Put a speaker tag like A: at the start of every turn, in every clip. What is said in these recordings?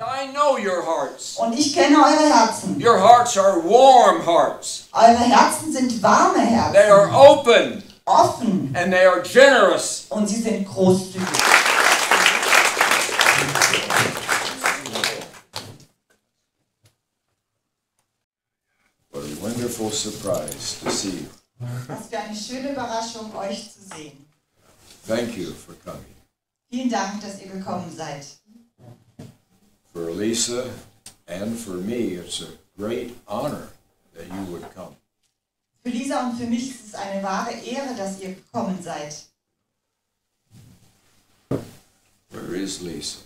A: I know your hearts.
B: Und ich kenne eure Herzen.
A: Your hearts are warm hearts.
B: Eure Herzen sind warme Herzen.
A: They are open.
B: Offen.
A: And they are generous.
B: Und sie sind großzügig.
A: What a wonderful surprise to see you.
B: Was für eine schöne Überraschung, euch zu sehen.
A: Thank you for coming.
B: Vielen Dank, dass ihr gekommen seid.
A: For Lisa and for me, it's a great honor that you would come.
B: Für Lisa und für mich ist es eine wahre Ehre, dass ihr gekommen seid.
A: Where is Lisa?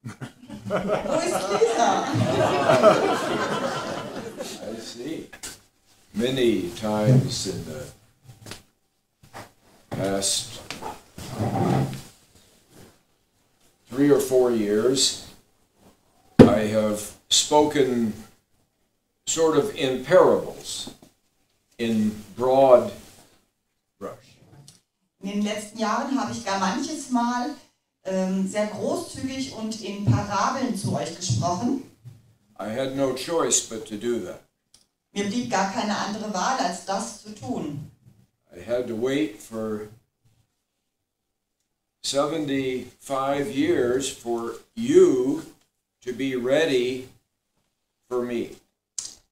B: Wo ist Lisa?
A: I see. Many times in the past 3 or 4 years, I have spoken sort of in parables, in broad brush.
B: In den letzten Jahren habe ich gar manches Mal sehr großzügig und in Parabeln zu euch gesprochen.
A: I had no choice but to do that.
B: Mir blieb gar keine andere Wahl, als das zu tun.
A: I had to wait for 75 years for you to be ready for me.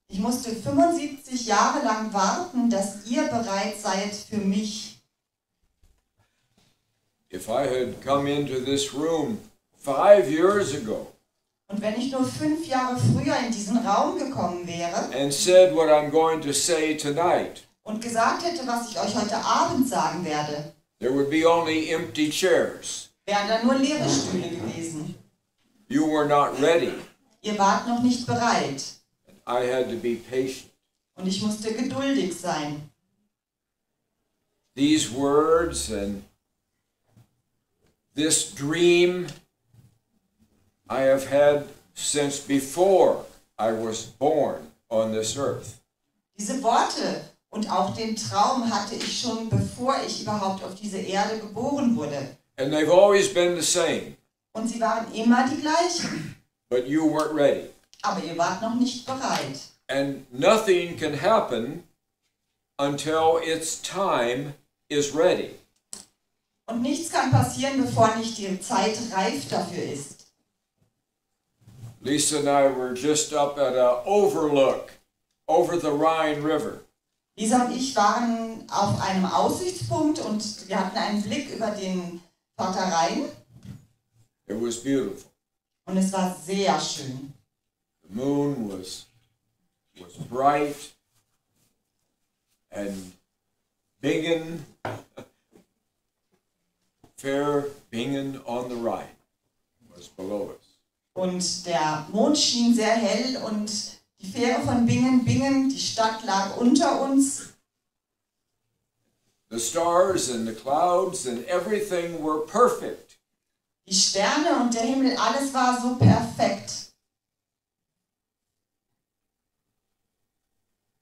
B: Ich musste 75 Jahre lang warten, dass ihr bereit seid für mich.
A: If I had come into this room 5 years ago
B: Und wenn ich nur 5 Jahre früher in diesen Raum gekommen wäre
A: and said what I'm going to say tonight,
B: und gesagt hätte, was ich euch heute Abend sagen werde,
A: there would be only empty chairs.
B: wären da nur leere Stühle gewesen.
A: You were not ready.
B: Ihr wart noch nicht bereit.
A: I had to be patient.
B: Und ich musste geduldig sein.
A: These words and this dream I have had since before I was born on this earth.
B: Diese Worte und auch den Traum hatte ich schon, bevor ich überhaupt auf diese Erde geboren wurde.
A: And they've always been the same.
B: Und sie waren immer die gleichen.
A: But you weren't ready.
B: Aber ihr wart noch nicht bereit.
A: And nothing can happen until its time is ready.
B: Und nichts kann passieren, bevor nicht die Zeit reif dafür ist.
A: Lisa and I were just up at an overlook over the Rhine River.
B: Lisa und ich waren auf einem Aussichtspunkt und wir hatten einen Blick über den Vater Rhein.
A: It was beautiful.
B: Und es war sehr schön.
A: The moon was bright, and Bingen, fair Bingen on the Rhine, was below us.
B: Und der Mond schien sehr hell und die Fähre von Bingen, die Stadt lag unter uns.
A: The stars and the clouds and everything were perfect.
B: Die Sterne und der Himmel, alles war so perfekt.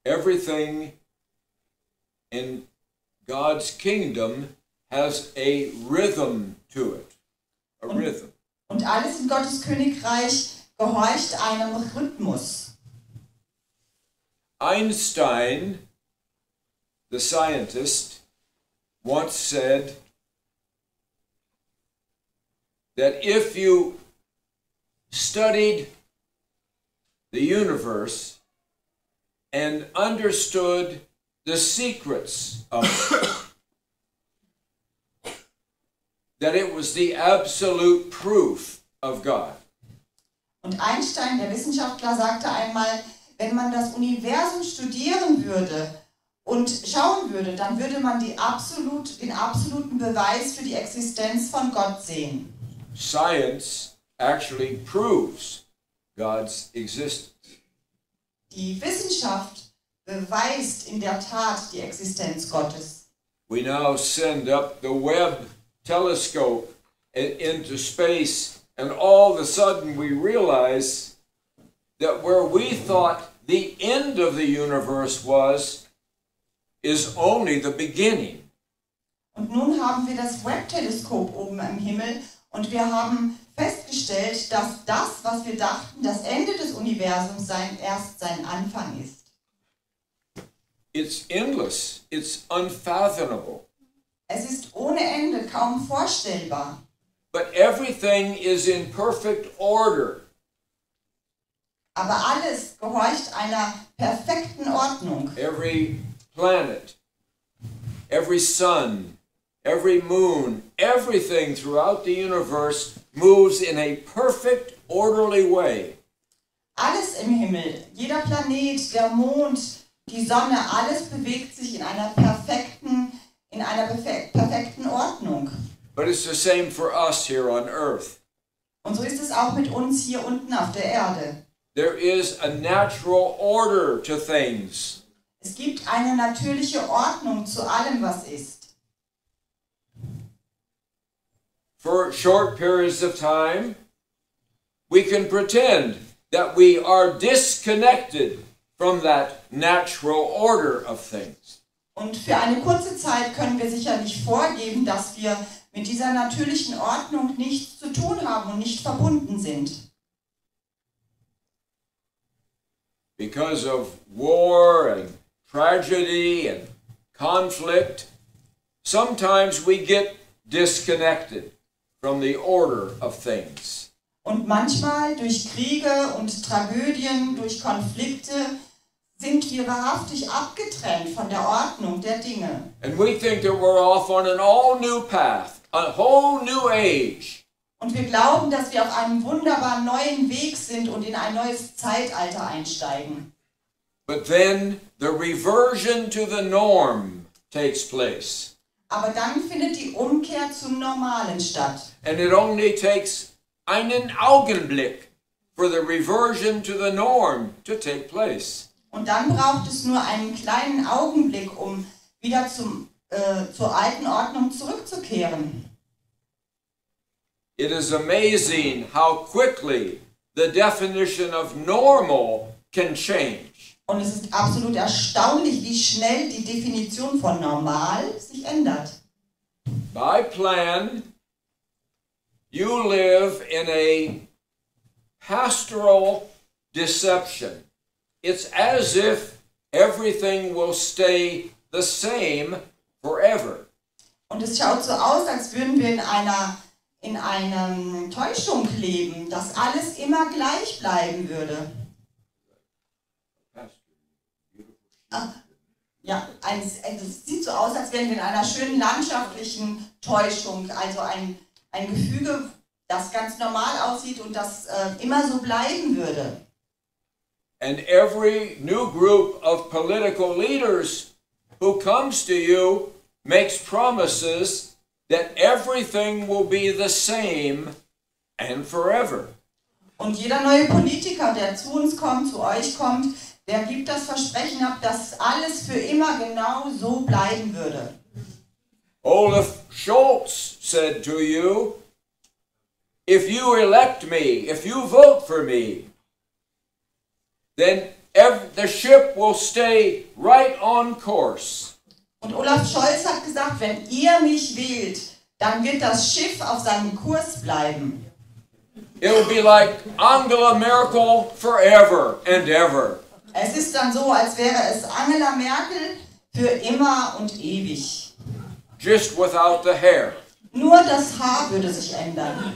A: Everything in God's kingdom has a rhythm to it. A rhythm.
B: Und alles in Gottes Königreich gehorcht einem Rhythmus.
A: Einstein, the scientist, once said that if you studied the universe and understood the secrets of it, that it was the absolute proof of God.
B: Und Einstein, der Wissenschaftler, sagte einmal, wenn man das Universum studieren würde und schauen würde, dann würde man den absoluten Beweis für die Existenz von Gott sehen.
A: Science actually proves God's existence.
B: Die Wissenschaft beweist in der Tat die Existenz Gottes.
A: We now send up the Webb telescope into space, and all of a sudden we realize that where we thought the end of the universe was, is only the beginning.
B: Und nun haben wir das Webb-Teleskop oben im Himmel und wir haben festgestellt, dass das, was wir dachten, das Ende des Universums erst sein Anfang ist.
A: It's endless. It's unfathomable.
B: Es ist ohne Ende, kaum vorstellbar.
A: But everything is in perfect order.
B: Aber alles gehorcht einer perfekten Ordnung.
A: Every planet, every sun, every moon, everything throughout the universe moves in a perfect, orderly way.
B: Alles im Himmel, jeder Planet, der Mond, die Sonne, alles bewegt sich in einer perfekten Ordnung.
A: But it's the same for us here on earth.
B: Und so ist es auch mit uns hier unten auf der Erde.
A: There is a natural order to things.
B: Es gibt eine natürliche Ordnung zu allem, was ist.
A: For short periods of time, we can pretend that we are disconnected from that natural order of things.
B: Und für eine kurze Zeit können wir sicherlich vorgeben, dass wir mit dieser natürlichen Ordnung nichts zu tun haben und nicht verbunden sind.
A: Because of war and tragedy and conflict, sometimes we get disconnected from the order of things.
B: Und manchmal durch Kriege und Tragödien, durch Konflikte sind wir wahrhaftig abgetrennt von der Ordnung der Dinge.
A: And we think that we're off on an all new path, a whole new age.
B: Und wir glauben, dass wir auf einem wunderbar neuen Weg sind und in ein neues Zeitalter einsteigen.
A: But then the reversion to the norm takes place.
B: Aber dann findet die Umkehr zum Normalen statt.
A: And it only takes einen Augenblick for the reversion to the norm to take place.
B: Und dann braucht es nur einen kleinen Augenblick, um wieder zur alten Ordnung zurückzukehren.
A: It is amazing how quickly the definition of normal can change.
B: Und es ist absolut erstaunlich, wie schnell die Definition von normal sich ändert.
A: By plan, you live in a pastoral deception. It's as if everything will stay the same forever.
B: Und es schaut so aus, als würden wir in einer Täuschung leben, dass alles immer gleich bleiben würde. Ja, es sieht so aus, als wären wir in einer schönen landschaftlichen Täuschung, also ein Gefüge, das ganz normal aussieht und das immer so bleiben würde.
A: And every new group of political leaders who comes to you makes promises that everything will be the same and forever.
B: Und jeder neue Politiker, der zu uns kommt, zu euch kommt, der gibt das Versprechen ab, dass alles für immer genau so bleiben würde.
A: Olaf Scholz said to you, if you elect me, if you vote for me, then the ship will stay right on course.
B: Und Olaf Scholz hat gesagt, wenn ihr mich wählt, dann wird das Schiff auf seinem Kurs bleiben.
A: It'll be like Angela Merkel forever and ever.
B: Es ist dann so, als wäre es Angela Merkel für immer und ewig.
A: Just without the hair.
B: Nur das Haar würde sich ändern.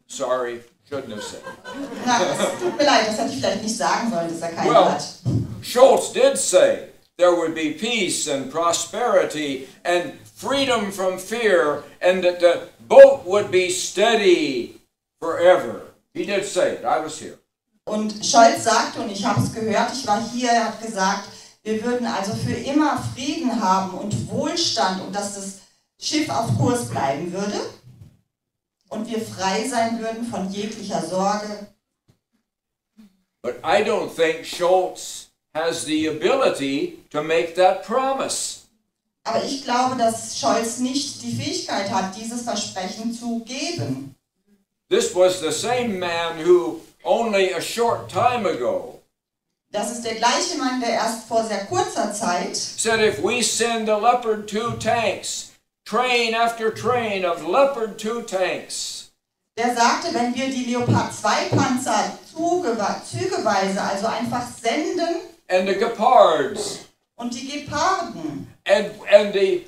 A: Sorry, shouldn't have said.
B: Na, es tut mir leid, das hätte ich vielleicht nicht sagen sollen, dass er keinen
A: Well,
B: hat.
A: Scholz did say there would be peace and prosperity and freedom from fear and that the boat would be steady forever. He did say it. I was here.
B: Und Scholz sagte, und ich habe es gehört, ich war hier, er hat gesagt, wir würden also für immer Frieden haben und Wohlstand und dass das Schiff auf Kurs bleiben würde und wir frei sein würden von jeglicher Sorge.
A: But I don't think Scholz has the ability to make that promise.
B: Aber ich glaube, dass Scholz nicht die Fähigkeit hat, dieses Versprechen zu geben.
A: This was the same man who only a short time ago
B: Das ist der gleiche Mann, der erst vor sehr kurzer Zeit
A: said if we send the Leopard 2 tanks train after train of Leopard 2 tanks.
B: Der sagte, wenn wir die Leopard 2 Panzer zügeweise, also einfach senden,
A: and the Gepards,
B: und die Geparden
A: and the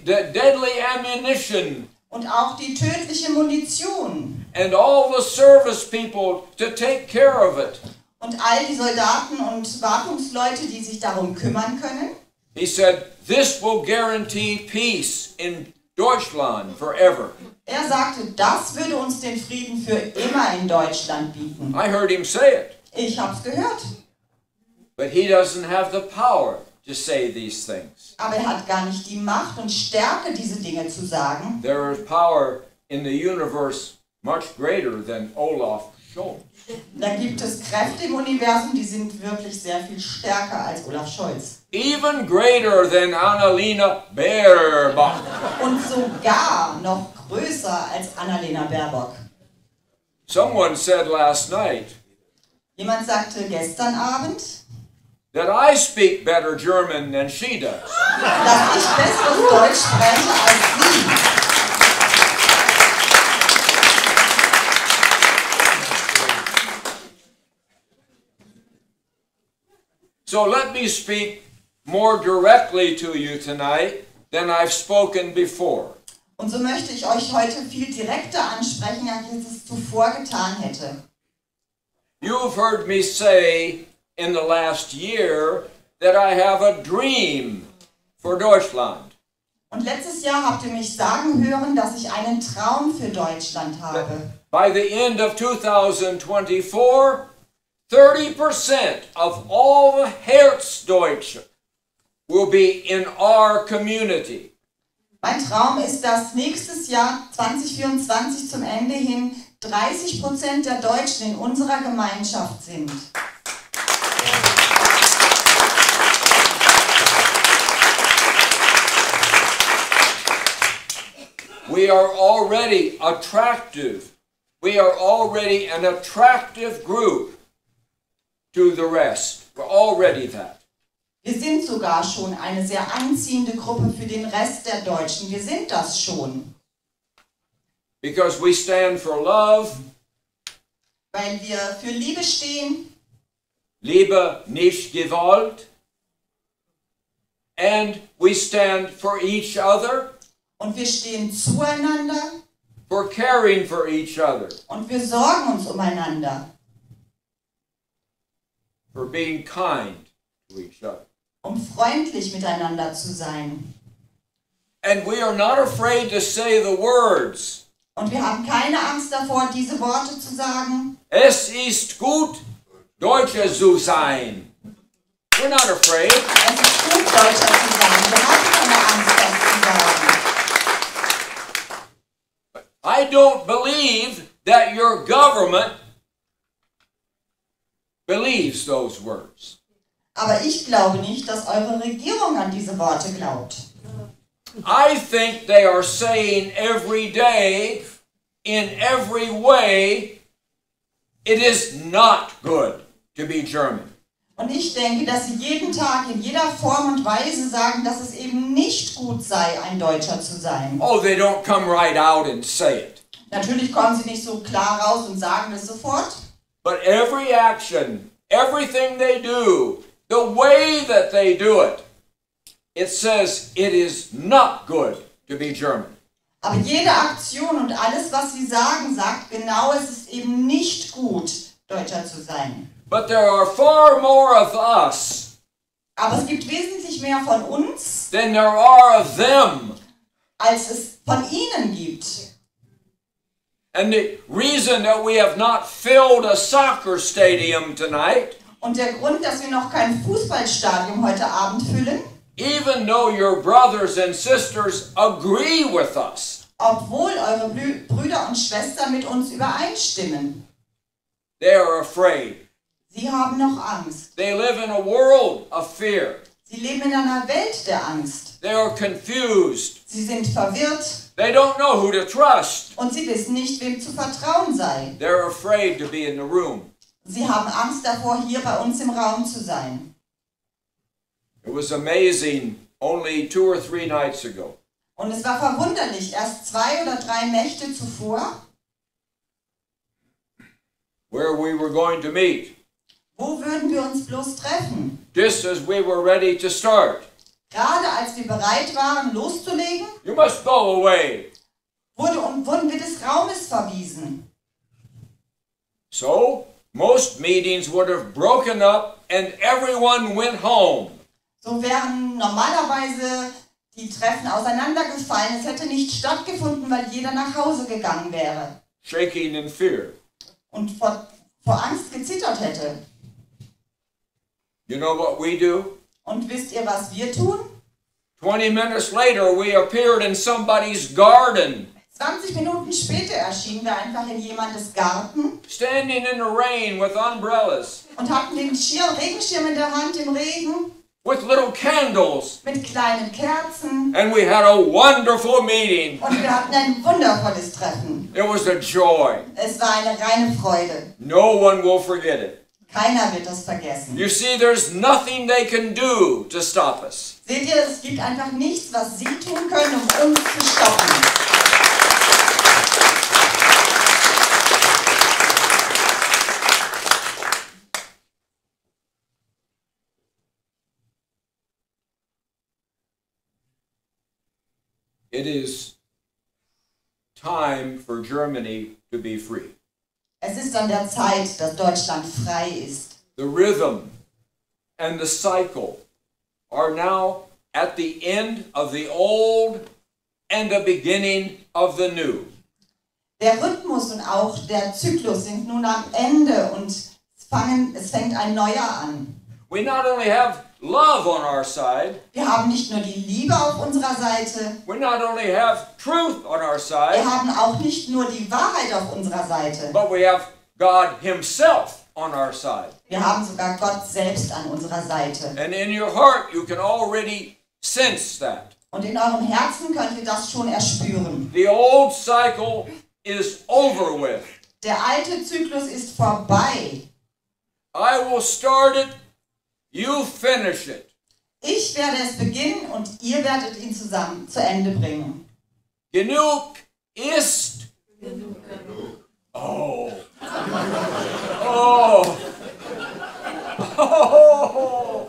A: deadly ammunition,
B: und auch die tödliche Munition
A: and all the service people to take care of it.
B: und all die Soldaten und Wartungsleute, die sich darum kümmern können.
A: He said, this will guarantee peace in Deutschland forever.
B: Er sagte, das würde uns den Frieden für immer in Deutschland bieten.
A: I heard him say it.
B: Ich hab's gehört.
A: But he doesn't have the power to say these things.
B: Aber er hat gar nicht die Macht und Stärke, diese Dinge zu sagen.
A: There is power in the universe much greater than Olaf Scholz.
B: Da gibt es Kräfte im Universum, die sind wirklich sehr viel stärker als Olaf Scholz.
A: Even greater than Annalena Baerbock.
B: Und sogar noch größer als Annalena Baerbock.
A: Someone said last night
B: Jemand sagte gestern Abend,
A: that I speak better German than she does.
B: dass ich besseres Deutsch spreche als sie.
A: So let me speak more directly to you tonight than I've spoken before.
B: Und so möchte ich euch heute viel direkter ansprechen, als ich es zuvor getan hätte.
A: You've heard me say in the last year that I have a dream for Deutschland.
B: Und letztes Jahr habt ihr mich sagen hören, dass ich einen Traum für Deutschland habe.
A: By the end of 2024, 30% of all the Herzdeutsche will be in our community.
B: Mein Traum ist, dass nächstes Jahr 2024 zum Ende hin 30% der Deutschen in unserer Gemeinschaft sind.
A: We are already attractive. We are already an attractive group to the rest. We're already that.
B: Wir sind sogar schon eine sehr anziehende Gruppe für den Rest der Deutschen. Wir sind das schon.
A: Because we stand for love.
B: Weil wir für Liebe stehen.
A: Liebe, nicht Gewalt. And we stand for each other.
B: Und wir stehen zueinander.
A: For caring for each other.
B: Und wir sorgen uns umeinander.
A: For being kind to each other.
B: Um freundlich miteinander zu sein.
A: And we are not afraid to say the words.
B: Und wir haben keine Angst davor, diese Worte zu sagen.
A: Es ist gut, Deutscher zu sein. We're not afraid.
B: Es ist gut, Deutscher zu sein. Wir haben keine Angst, das zu sagen.
A: I don't believe that your government believes those words.
B: Aber ich glaube nicht, dass eure Regierung an diese Worte glaubt.
A: I think they are saying every day, in every way, it is not good to be German.
B: Und ich denke, dass sie jeden Tag in jeder Form und Weise sagen, dass es eben nicht gut sei, ein Deutscher zu sein.
A: Oh, they don't come right out and say it.
B: Natürlich kommen sie nicht so klar raus und sagen das sofort.
A: But every action, everything they do, the way that they do it, it says it is not good to be German.
B: Aber jede Aktion und alles, was sie sagen, sagt genau, es ist eben nicht gut, Deutscher zu sein.
A: But there are far more of us
B: Aber es gibt wesentlich mehr von uns,
A: than there are of them.
B: als es von ihnen gibt.
A: And the reason that we have not filled a soccer stadium tonight,
B: Und der Grund, dass wir noch kein Fußballstadion heute Abend füllen,
A: even though your brothers and sisters agree with us,
B: obwohl eure Brüder und Schwestern mit uns übereinstimmen.
A: they are afraid.
B: Sie haben noch Angst.
A: They live in a world of fear.
B: Sie leben in einer Welt der Angst.
A: They are confused.
B: Sie sind verwirrt
A: They don't know who to trust.
B: und sie wissen nicht, wem zu vertrauen sei.
A: They're afraid to be in the room.
B: Sie haben Angst davor, hier bei uns im Raum zu sein.
A: It was amazing only 2 or 3 nights ago.
B: Und es war verwunderlich, erst 2 oder 3 Nächte zuvor,
A: where we were going to meet,
B: wo würden wir uns bloß treffen?
A: just as we were ready to start.
B: Gerade als wir bereit waren, loszulegen,
A: You must go away.
B: wurden wir des Raumes verwiesen.
A: So, most meetings would have broken up and everyone went home.
B: So wären normalerweise die Treffen auseinandergefallen. Es hätte nicht stattgefunden, weil jeder nach Hause gegangen wäre
A: Shaking in fear.
B: und vor Angst gezittert hätte.
A: You know what we do?
B: Und wisst ihr, was wir tun?
A: 20 minutes later, we appeared in somebody's garden,
B: 20 Minuten später erschienen wir einfach in jemandes Garten
A: standing in the rain with umbrellas,
B: und hatten den Regenschirm in der Hand im Regen
A: with little candles,
B: mit kleinen Kerzen
A: and we had a wonderful meeting.
B: und wir hatten ein wundervolles Treffen.
A: It was a joy.
B: Es war eine reine Freude.
A: No one will forget it.
B: Keiner wird das vergessen.
A: You see, there's nothing they can do to stop us.
B: Seht ihr, es gibt einfach nichts, was sie tun können, um uns zu stoppen.
A: It is time for Germany to be free.
B: Es ist an der Zeit, dass Deutschland frei ist.
A: The rhythm and the cycle are now at the end of the old and the beginning of the new.
B: Der Rhythmus und auch der Zyklus sind nun am Ende und es fängt ein neuer an.
A: We not only have love on our side,
B: Wir haben nicht nur die Liebe auf unserer Seite,
A: we not only have truth on our
B: wir
A: side,
B: haben auch nicht nur die Wahrheit auf unserer Seite,
A: but we have God Himself on our side.
B: wir haben sogar Gott selbst an unserer Seite.
A: And in your heart, you can already sense that.
B: Und in eurem Herzen könnt ihr das schon erspüren.
A: The old cycle is over with.
B: Der alte Zyklus ist vorbei.
A: I will start it, you finish it.
B: Ich werde es beginnen und ihr werdet ihn zusammen zu Ende bringen.
A: Genug ist. Oh. Oh. Oh.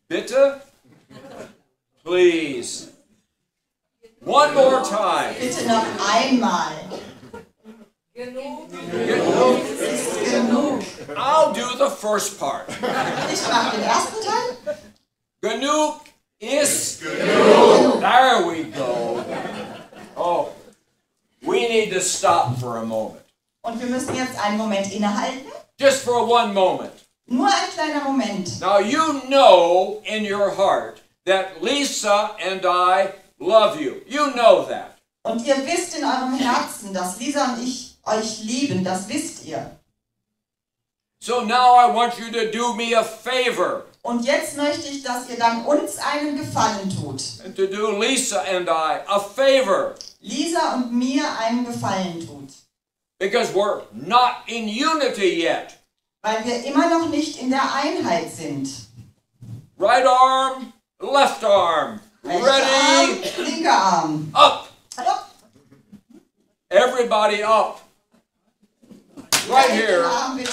A: Bitte? Please. One more time.
B: Bitte noch einmal.
A: Genug.
B: Es ist genug.
A: I'll do the first part.
B: Ich mache den ersten Teil.
A: Genug ist. There we go. Oh. We need to stop for a moment.
B: Und wir müssen jetzt einen Moment innehalten.
A: Just for one moment.
B: Nur ein kleiner Moment.
A: Now you know in your heart that Lisa and I love you. You know that.
B: Und ihr wisst in eurem Herzen, dass Lisa und ich euch lieben. Das wisst ihr.
A: So now I want you to do me a favor
B: Und jetzt möchte ich, dass ihr dann uns einen Gefallen tut.
A: and to do Lisa and I a favor
B: Lisa und mir einen Gefallen tut.
A: because we're not in unity yet.
B: Weil wir immer noch nicht in der Einheit sind.
A: Right arm, left arm.
B: Rechter
A: Ready?
B: Arm, linker Arm.
A: Up.
B: Hallo?
A: Everybody up. Right here.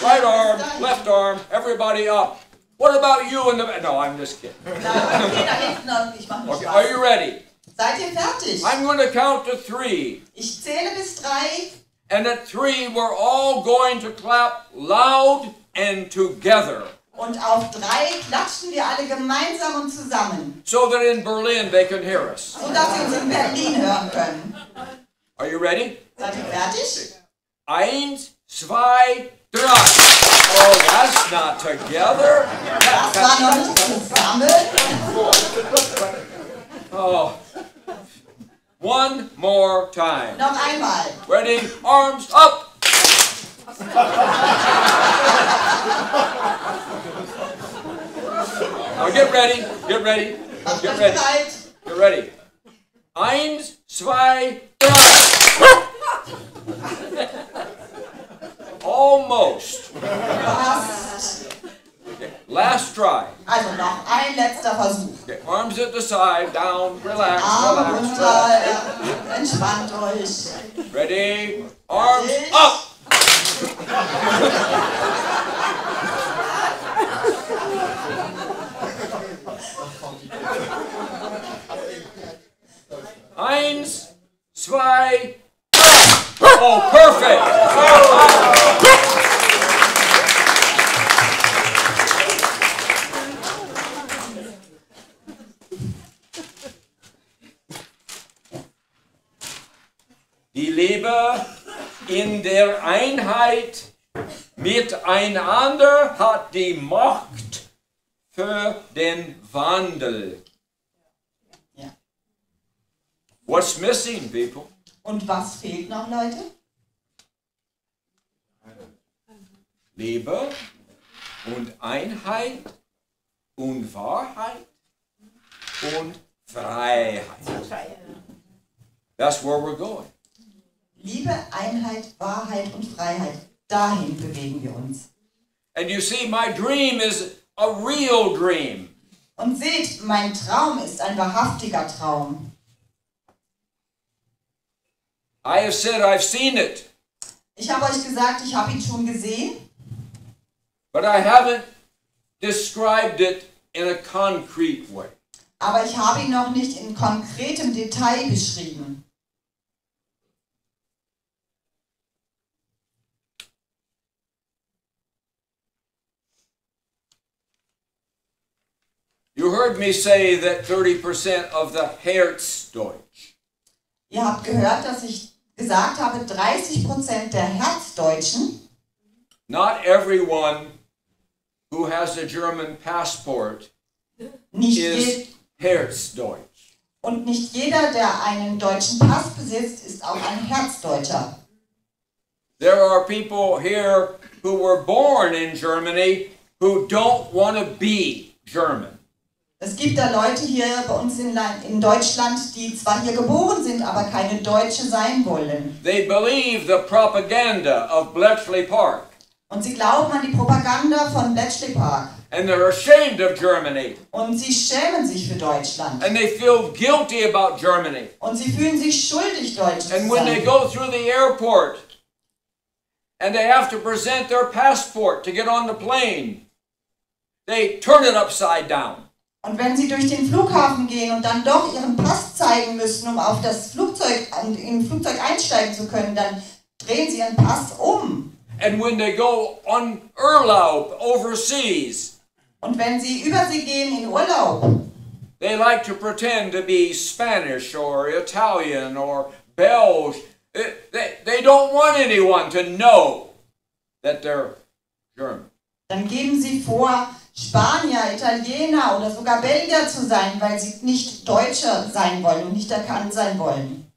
A: Right arm, left arm, everybody up. What about you in the back? No, I'm just kidding.
B: Na, okay, da hinten und ich mache nur
A: Okay, are
B: Spaß.
A: you ready?
B: Seid ihr fertig?
A: I'm going to count to 3.
B: Ich zähle bis 3
A: And at 3, we're all going to clap loud and together
B: und auf 3 klatschen wir alle gemeinsam und zusammen,
A: so that in Berlin they can hear us.
B: sodass sie uns in Berlin hören können.
A: Are you ready?
B: Seid ihr fertig?
A: 1, 2, 3. Oh, that's not together.
B: Das war noch nicht zusammen.
A: Oh. One more time.
B: Noch einmal.
A: Ready? Arms up. Now get ready. Get ready.
B: Macht
A: Get
B: euch
A: ready.
B: bereit.
A: Get ready. 1, 2, 3. Almost.
B: Fast.
A: Okay, last try.
B: Also noch ein letzter Versuch.
A: Okay, arms Arms at the side, down, relax,
B: Arme
A: relax,
B: runter,
A: relax.
B: ja. Entspannt euch.
A: Ready? Arms up! Eins, zwei, oh, perfect! Die Liebe in der Einheit miteinander hat die Macht für den Wandel.
B: Ja.
A: What's missing, people?
B: Und was fehlt noch, Leute?
A: Liebe und Einheit und Wahrheit und Freiheit. That's where we're going.
B: Liebe, Einheit, Wahrheit und Freiheit. Dahin bewegen wir uns.
A: And you see, my dream is a real dream.
B: Und seht, mein Traum ist ein wahrhaftiger Traum.
A: I have said I've seen it,
B: Ich habe euch gesagt, ich habe ihn schon gesehen,
A: but I haven't described it in a concrete way.
B: aber ich habe ihn noch nicht in konkretem Detail beschrieben.
A: You heard me say that 30% of the Herzdeutsch.
B: Ihr habt gehört, dass ich gesagt habe, 30% der Herzdeutschen,
A: Not everyone who has a German passport
B: nicht
A: is Herzdeutsch.
B: und nicht jeder, der einen deutschen Pass besitzt, ist auch ein Herzdeutscher.
A: There are people here who were born in Germany who don't want to be German.
B: Es gibt da Leute hier bei uns in Deutschland, die zwar hier geboren sind, aber keine Deutsche sein wollen.
A: They believe the propaganda of Bletchley Park.
B: Und sie glauben an die Propaganda von Bletchley Park.
A: And they're ashamed of Germany.
B: Und sie schämen sich für Deutschland.
A: And they feel guilty about Germany.
B: Und sie fühlen sich schuldig, Deutsch zu
A: And when they
B: sein.
A: go through the airport and they have to present their passport to get on the plane, they turn it upside down.
B: Und wenn sie durch den Flughafen gehen und dann doch ihren Pass zeigen müssen, um auf das Flugzeug, in ein Flugzeug einsteigen zu können, dann drehen sie ihren Pass um.
A: And when they go on Urlaub overseas,
B: Und wenn sie übersee gehen in Urlaub,
A: they like to pretend to be Spanish or Italian or Belgian. They don't want anyone to know that they're German.
B: dann geben sie vor, Spanier, Italiener oder sogar Belgier zu sein, weil sie nicht Deutsche sein wollen und nicht erkannt sein wollen.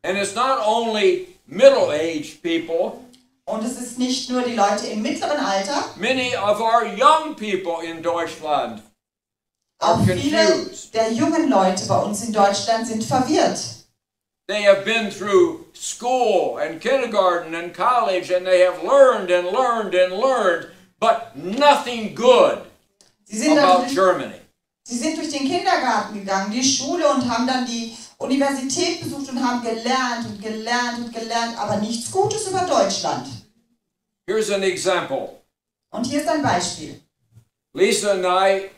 A: And it's not only middle-aged people.
B: Und es ist nicht nur die Leute im mittleren Alter,
A: Many of our young people in Deutschland
B: auch
A: are
B: viele
A: confused.
B: der jungen Leute bei uns in Deutschland sind verwirrt.
A: They have been through school and kindergarten and college and they have learned and learned and learned, but nothing good about Germany.
B: Sie sind durch den Kindergarten gegangen, die Schule und haben dann die Universität besucht und haben gelernt und gelernt und gelernt, aber nichts Gutes über Deutschland.
A: Here's an example.
B: Und hier ist ein Beispiel.
A: Lisa and I,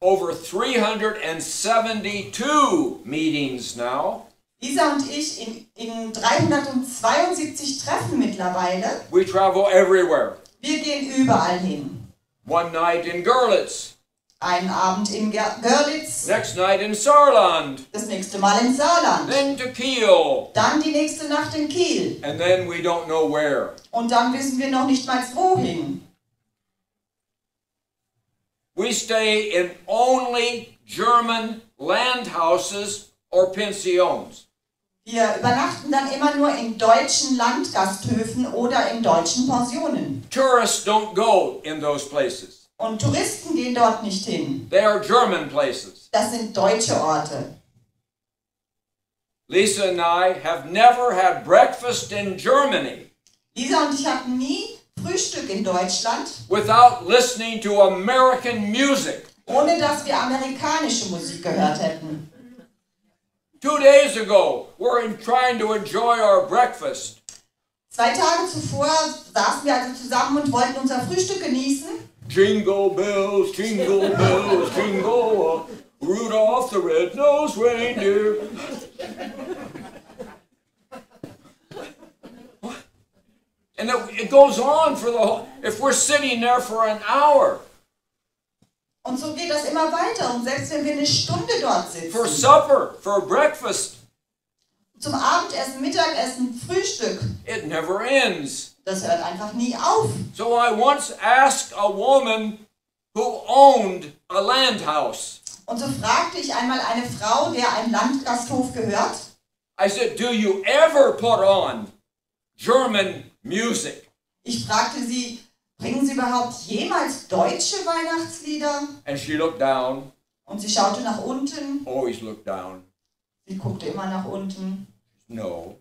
A: over 372 meetings now.
B: Lisa und ich in 372 Treffen mittlerweile.
A: We travel everywhere.
B: Wir gehen überall hin.
A: One night in Görlitz.
B: Einen Abend in Görlitz.
A: Next night in Saarland.
B: Das nächste Mal in Saarland.
A: Then to Kiel.
B: Dann die nächste Nacht in Kiel.
A: And then we don't know where.
B: Und dann wissen wir noch nicht mal wohin.
A: We stay in only German landhouses or pensions.
B: Wir übernachten dann immer nur in deutschen Landgasthöfen oder in deutschen Pensionen.
A: Tourists don't go in those places.
B: Und Touristen gehen dort nicht hin.
A: They are German places.
B: Das sind deutsche Orte.
A: Lisa and I have never had breakfast in Germany
B: Lisa und ich hatten nie Frühstück in Deutschland,
A: without listening to American music.
B: ohne dass wir amerikanische Musik gehört hätten.
A: 2 days ago, we're trying to enjoy our breakfast.
B: 2 Tage zuvor saßen wir also zusammen und wollten unser Frühstück genießen.
A: Jingle bells, jingle Rudolph the red-nosed reindeer. And it goes on for the whole, if we're sitting there for an hour.
B: Und so geht das immer weiter. Und selbst wenn wir eine Stunde dort sitzen.
A: For supper, for breakfast.
B: Zum Abendessen, Mittagessen, Frühstück.
A: It never ends.
B: Das hört einfach nie auf.
A: So I once asked a woman who owned a landhouse.
B: Und so fragte ich einmal eine Frau, der ein Landgasthof gehört.
A: I said, do you ever put on German music?
B: Ich fragte sie, bringen Sie überhaupt jemals deutsche Weihnachtslieder?
A: And she looked down.
B: Und sie schaute nach unten.
A: Always looked down.
B: Sie guckte immer nach unten.
A: No.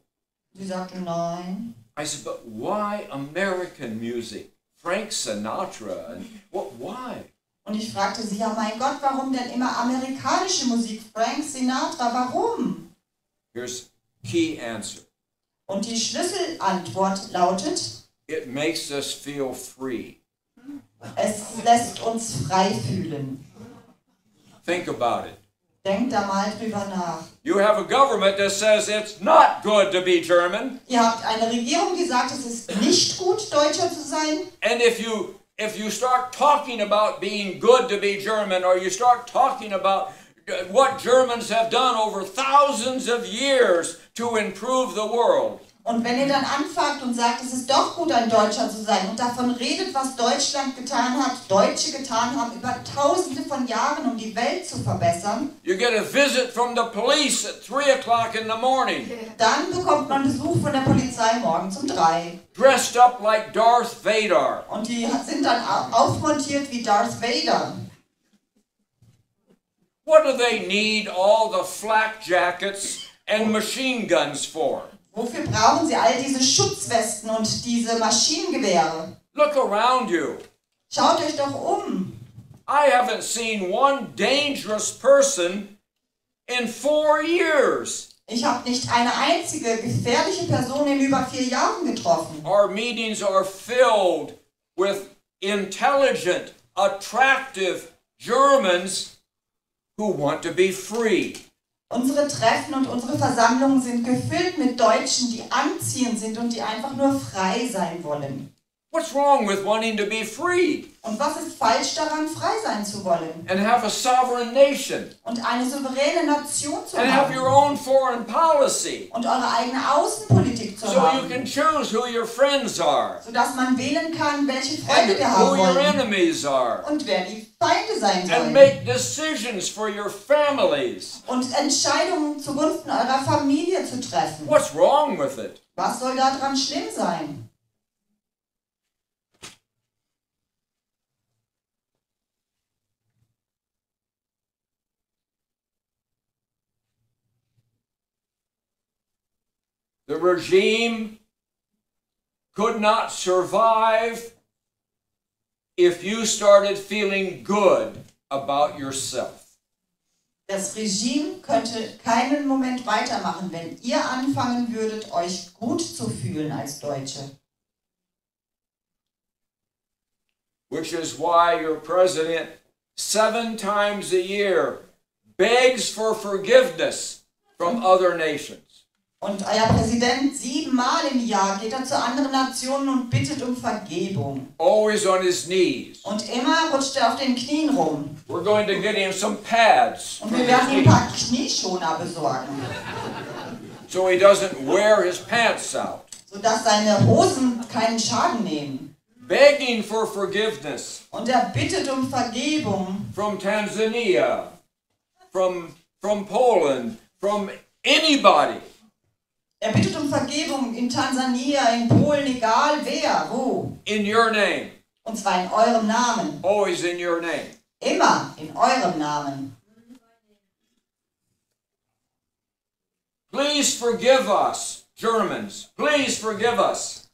B: Sie sagte nein.
A: I said, but why American music? Frank Sinatra and why?
B: Und ich fragte sie, ja mein Gott, warum denn immer amerikanische Musik? Frank Sinatra, warum?
A: Here's key answer.
B: Und die Schlüsselantwort lautet:
A: It makes us feel free.
B: Es lässt uns frei fühlen.
A: Think about it.
B: Denkt da mal drüber nach.
A: You have a government that says it's not good to be German.
B: Ihr habt eine Regierung, die sagt, es ist nicht gut, Deutscher zu sein.
A: And if you start talking about being good to be German, or you start talking about what Germans have done over thousands of years to improve the world.
B: Und wenn ihr dann anfangt und sagt, es ist doch gut, ein Deutscher zu sein und davon redet, was Deutschland getan hat, Deutsche getan haben, über Tausende von Jahren, um die Welt zu verbessern,
A: You get a visit from the police at 3 o'clock in the morning,
B: dann bekommt man Besuch von der Polizei morgens um 3.
A: dressed up like Darth Vader.
B: Und die sind dann aufmontiert wie Darth Vader.
A: What do they need all the flak jackets and machine guns for?
B: Wofür brauchen sie all diese Schutzwesten und diese Maschinengewehre?
A: Look around you.
B: Schaut euch doch um.
A: I haven't seen one dangerous person in 4 years.
B: Ich habe nicht eine einzige gefährliche Person in über 4 Jahren getroffen.
A: Our meetings are filled with intelligent, attractive Germans who want to be free.
B: Unsere Treffen und unsere Versammlungen sind gefüllt mit Deutschen, die anziehend sind und die einfach nur frei sein wollen.
A: What's wrong with wanting to be free
B: Und was ist falsch daran, frei sein zu wollen?
A: and have a sovereign nation
B: Und eine souveräne Nation zu
A: and have your
B: haben.
A: own foreign policy
B: Und eure eigene Außenpolitik zu
A: so you
B: haben.
A: can choose who your friends are
B: Sodass man wählen kann, welche
A: and
B: Freunde wir haben
A: who your
B: wollen.
A: enemies are
B: Und wer die Feinde sein
A: and
B: sollen.
A: make decisions for your families.
B: Und Entscheidungen zugunsten eurer Familie zu treffen.
A: What's wrong with it?
B: Was soll daran schlimm sein?
A: The regime could not survive if you started feeling good about yourself.
B: Das Regime könnte keinen Moment weitermachen, wenn ihr anfangen würdet, euch gut zu fühlen als Deutsche.
A: Which is why your president 7 times a year begs for forgiveness from other nations.
B: Und euer Präsident 7 Mal im Jahr geht zu anderen Nationen und bittet um Vergebung.
A: Always on his knees.
B: Und immer rutscht auf den Knien rum.
A: We're going to get him some pads
B: Und
A: for
B: wir
A: his
B: werden ihm ein
A: knees,
B: paar Knieschoner besorgen,
A: so he doesn't wear his pants out.
B: sodass seine Hosen keinen Schaden nehmen.
A: Begging for forgiveness
B: Und er bittet um Vergebung
A: from Tanzania, from Poland, from anybody.
B: Er bittet um Vergebung in Tansania, in Polen, egal wer, wo.
A: In your name.
B: Und zwar in eurem Namen.
A: Always in your name.
B: Immer in eurem Namen.
A: Please forgive us, Germans. Please forgive us.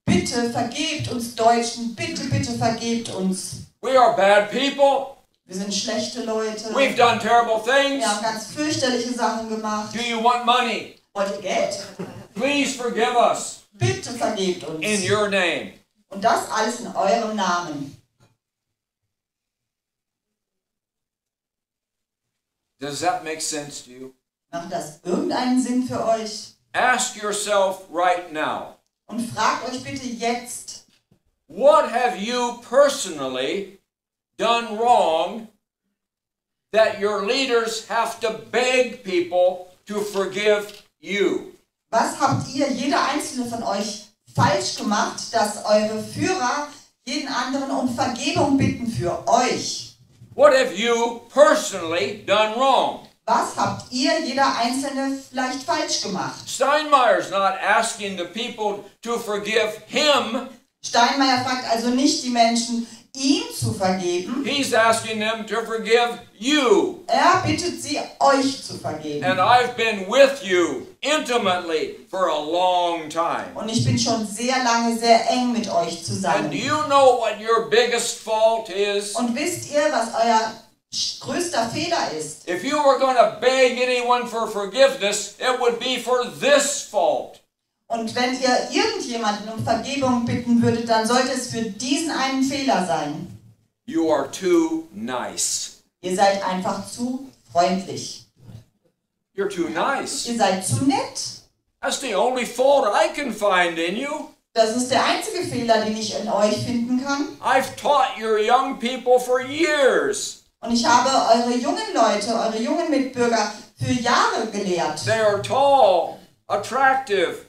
B: Bitte vergebt uns Deutschen, bitte, bitte vergebt uns.
A: We are bad people.
B: Wir sind schlechte Leute.
A: We've done terrible things.
B: Wir haben ganz fürchterliche Sachen gemacht.
A: Do you want money?
B: Wollt ihr Geld?
A: Please forgive us
B: Bitte vergebt uns.
A: in your name.
B: Und das alles in eurem Namen.
A: Does that make sense to you?
B: Macht das irgendeinen Sinn für euch?
A: Ask yourself right now,
B: Und fragt euch bitte jetzt,
A: what have you personally done wrong that your leaders have to beg people to forgive you?
B: was habt ihr, jeder einzelne von euch, falsch gemacht, dass eure Führer jeden anderen um Vergebung bitten für euch?
A: What have you personally done wrong?
B: Was habt ihr, jeder Einzelne, vielleicht falsch gemacht?
A: Steinmeier's not asking the people to forgive him.
B: Steinmeier fragt also nicht die Menschen, ihm zu vergeben.
A: He's asking them to forgive you.
B: Er bittet sie, euch zu vergeben.
A: And I've been with you intimately for a long time.
B: Und ich bin schon sehr lange, sehr eng mit euch
A: And
B: zusammen.
A: do you know what your biggest fault is?
B: Und wisst ihr, was euer größter Fehler ist?
A: If you were going to beg anyone for forgiveness, it would be for this fault.
B: Und wenn ihr irgendjemanden um Vergebung bitten würdet, dann sollte es für diesen einen Fehler sein.
A: You are too nice.
B: Ihr seid einfach zu freundlich.
A: You're too nice.
B: Ihr seid zu nett.
A: That's the only fault I can find in you.
B: Das ist der einzige Fehler, den ich in euch finden kann.
A: I've taught your young people for years.
B: Und ich habe eure jungen Leute, eure jungen Mitbürger für Jahre gelehrt.
A: They are tall, attractive,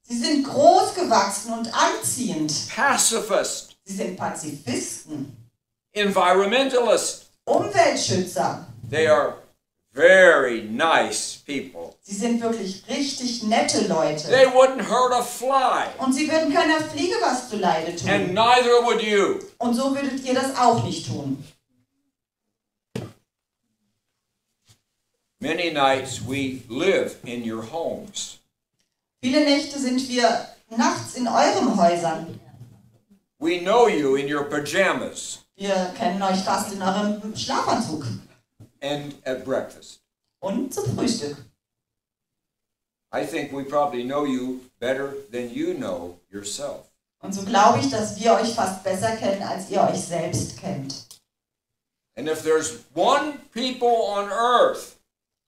B: Sie sind groß gewachsen und anziehend.
A: pacifist,
B: Sie sind Pazifisten,
A: environmentalist.
B: Umweltschützer.
A: They are very nice people.
B: Sie sind wirklich richtig nette Leute.
A: They wouldn't hurt a fly,
B: Und sie würden keiner Fliege was zuleide
A: and
B: tun.
A: neither would you.
B: Und so würdet ihr das auch nicht tun.
A: Many nights we live in your homes.
B: Viele Nächte sind wir nachts in euren Häusern.
A: We know you in your pajamas
B: Wir kennen euch fast in eurem Schlafanzug.
A: and at breakfast.
B: Und zum Frühstück.
A: I think we probably know you better than you know yourself.
B: Und so glaube ich, dass wir euch fast besser kennen, als ihr euch selbst kennt.
A: And if there's one people on earth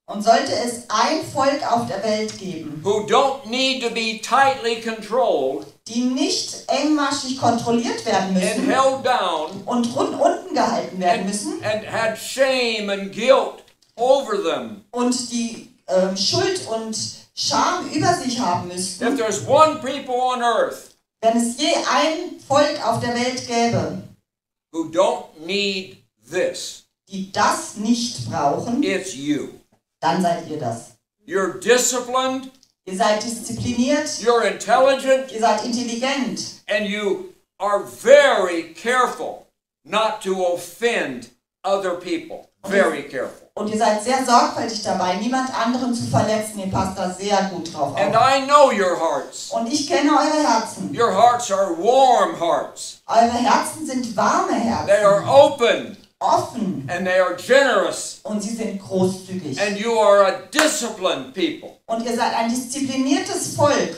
B: Und sollte es ein Volk auf der Welt geben,
A: who don't need to be tightly controlled
B: die nicht engmaschig kontrolliert werden
A: and
B: müssen
A: held down
B: und unten gehalten werden müssen
A: and had shame and guilt over them,
B: und die Schuld und Scham über sich haben müssten,
A: if there's one people on earth
B: wenn es je ein Volk auf der Welt gäbe,
A: who don't need this,
B: die das nicht brauchen,
A: it's you.
B: dann seid ihr das.
A: You're disciplined,
B: Ihr seid diszipliniert,
A: you're intelligent,
B: ihr seid intelligent
A: and you are very careful not to offend other people. Very careful.
B: und ihr seid sehr sorgfältig dabei, niemand anderen zu verletzen. Ihr passt da sehr gut drauf
A: And
B: auf.
A: I know your hearts.
B: Und ich kenne eure Herzen.
A: Your hearts are warm hearts.
B: Eure Herzen sind warme
A: They are
B: Herzen,
A: open
B: offen,
A: and they are generous.
B: und sie sind großzügig.
A: And you are a disciplined people.
B: Und ihr seid ein diszipliniertes Volk.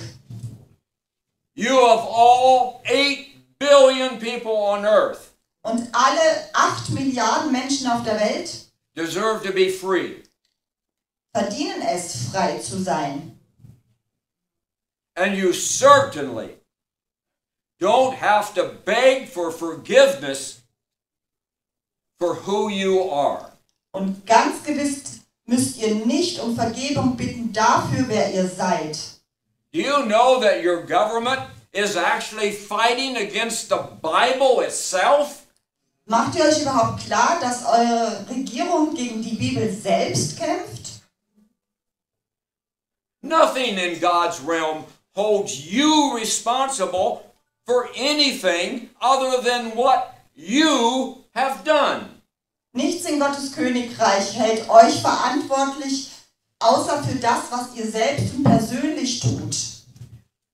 A: You of all 8 billion people on earth
B: Und alle 8 Milliarden Menschen auf der Welt
A: deserve to be free.
B: verdienen es, frei zu sein.
A: And you certainly don't have to beg for forgiveness for who you are.
B: Und ganz gewiss müsst ihr nicht um Vergebung bitten dafür, wer ihr seid.
A: Do you know that your government is actually fighting against the Bible itself?
B: Macht ihr euch überhaupt klar, dass eure Regierung gegen die Bibel selbst kämpft?
A: Nothing in God's realm holds you responsible for anything other than what you have done.
B: Nichts in Gottes Königreich hält euch verantwortlich, außer für das, was ihr selbst und persönlich tut.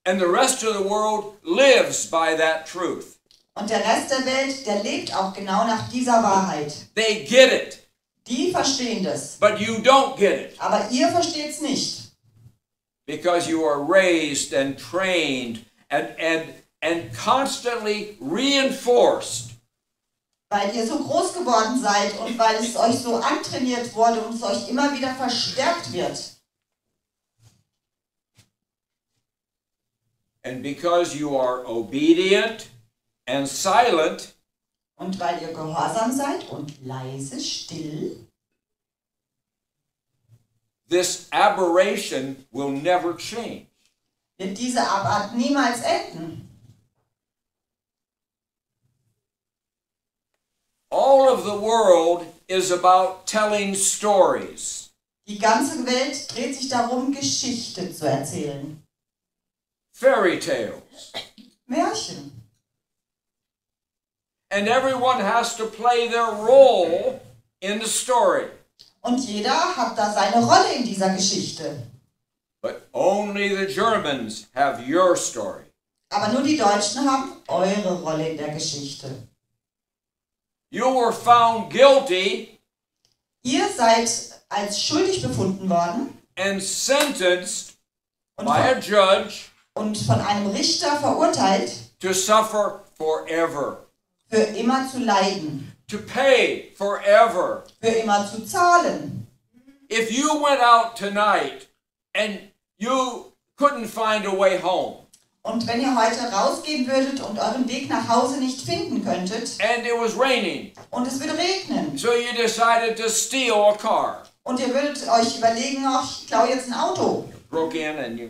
A: And the rest of the world lives by that truth.
B: Und der Rest der Welt, der lebt auch genau nach dieser Wahrheit.
A: They get it,
B: Die verstehen das.
A: but you don't get it.
B: Aber ihr versteht es nicht.
A: Because you are raised and trained and constantly reinforced
B: Weil ihr so groß geworden seid und weil es euch so antrainiert wurde und es euch immer wieder verstärkt wird.
A: and because you are obedient and silent,
B: Und weil ihr gehorsam seid und leise, still,
A: this aberration will never change.
B: wird diese Abart niemals enden.
A: All of the world is about telling stories.
B: Die ganze Welt dreht sich darum, Geschichte zu erzählen.
A: Fairy tales.
B: Märchen.
A: And everyone has to play their role in the story.
B: Und jeder hat da seine Rolle in dieser Geschichte.
A: But only the Germans have your story.
B: Aber nur die Deutschen haben eure Rolle in der Geschichte.
A: You were found guilty
B: Ihr seid als schuldig befunden worden
A: and sentenced
B: und
A: by a judge
B: von einem Richter verurteilt,
A: to suffer forever,
B: für immer zu leiden,
A: to pay forever.
B: für immer zu zahlen.
A: If you went out tonight and you couldn't find a way home,
B: Und wenn ihr heute rausgehen würdet und euren Weg nach Hause nicht finden könntet
A: and it was raining,
B: und es würde regnen
A: so you decided to steal a car,
B: und ihr würdet euch überlegen, ach, ich klaue jetzt ein Auto.
A: broke in and you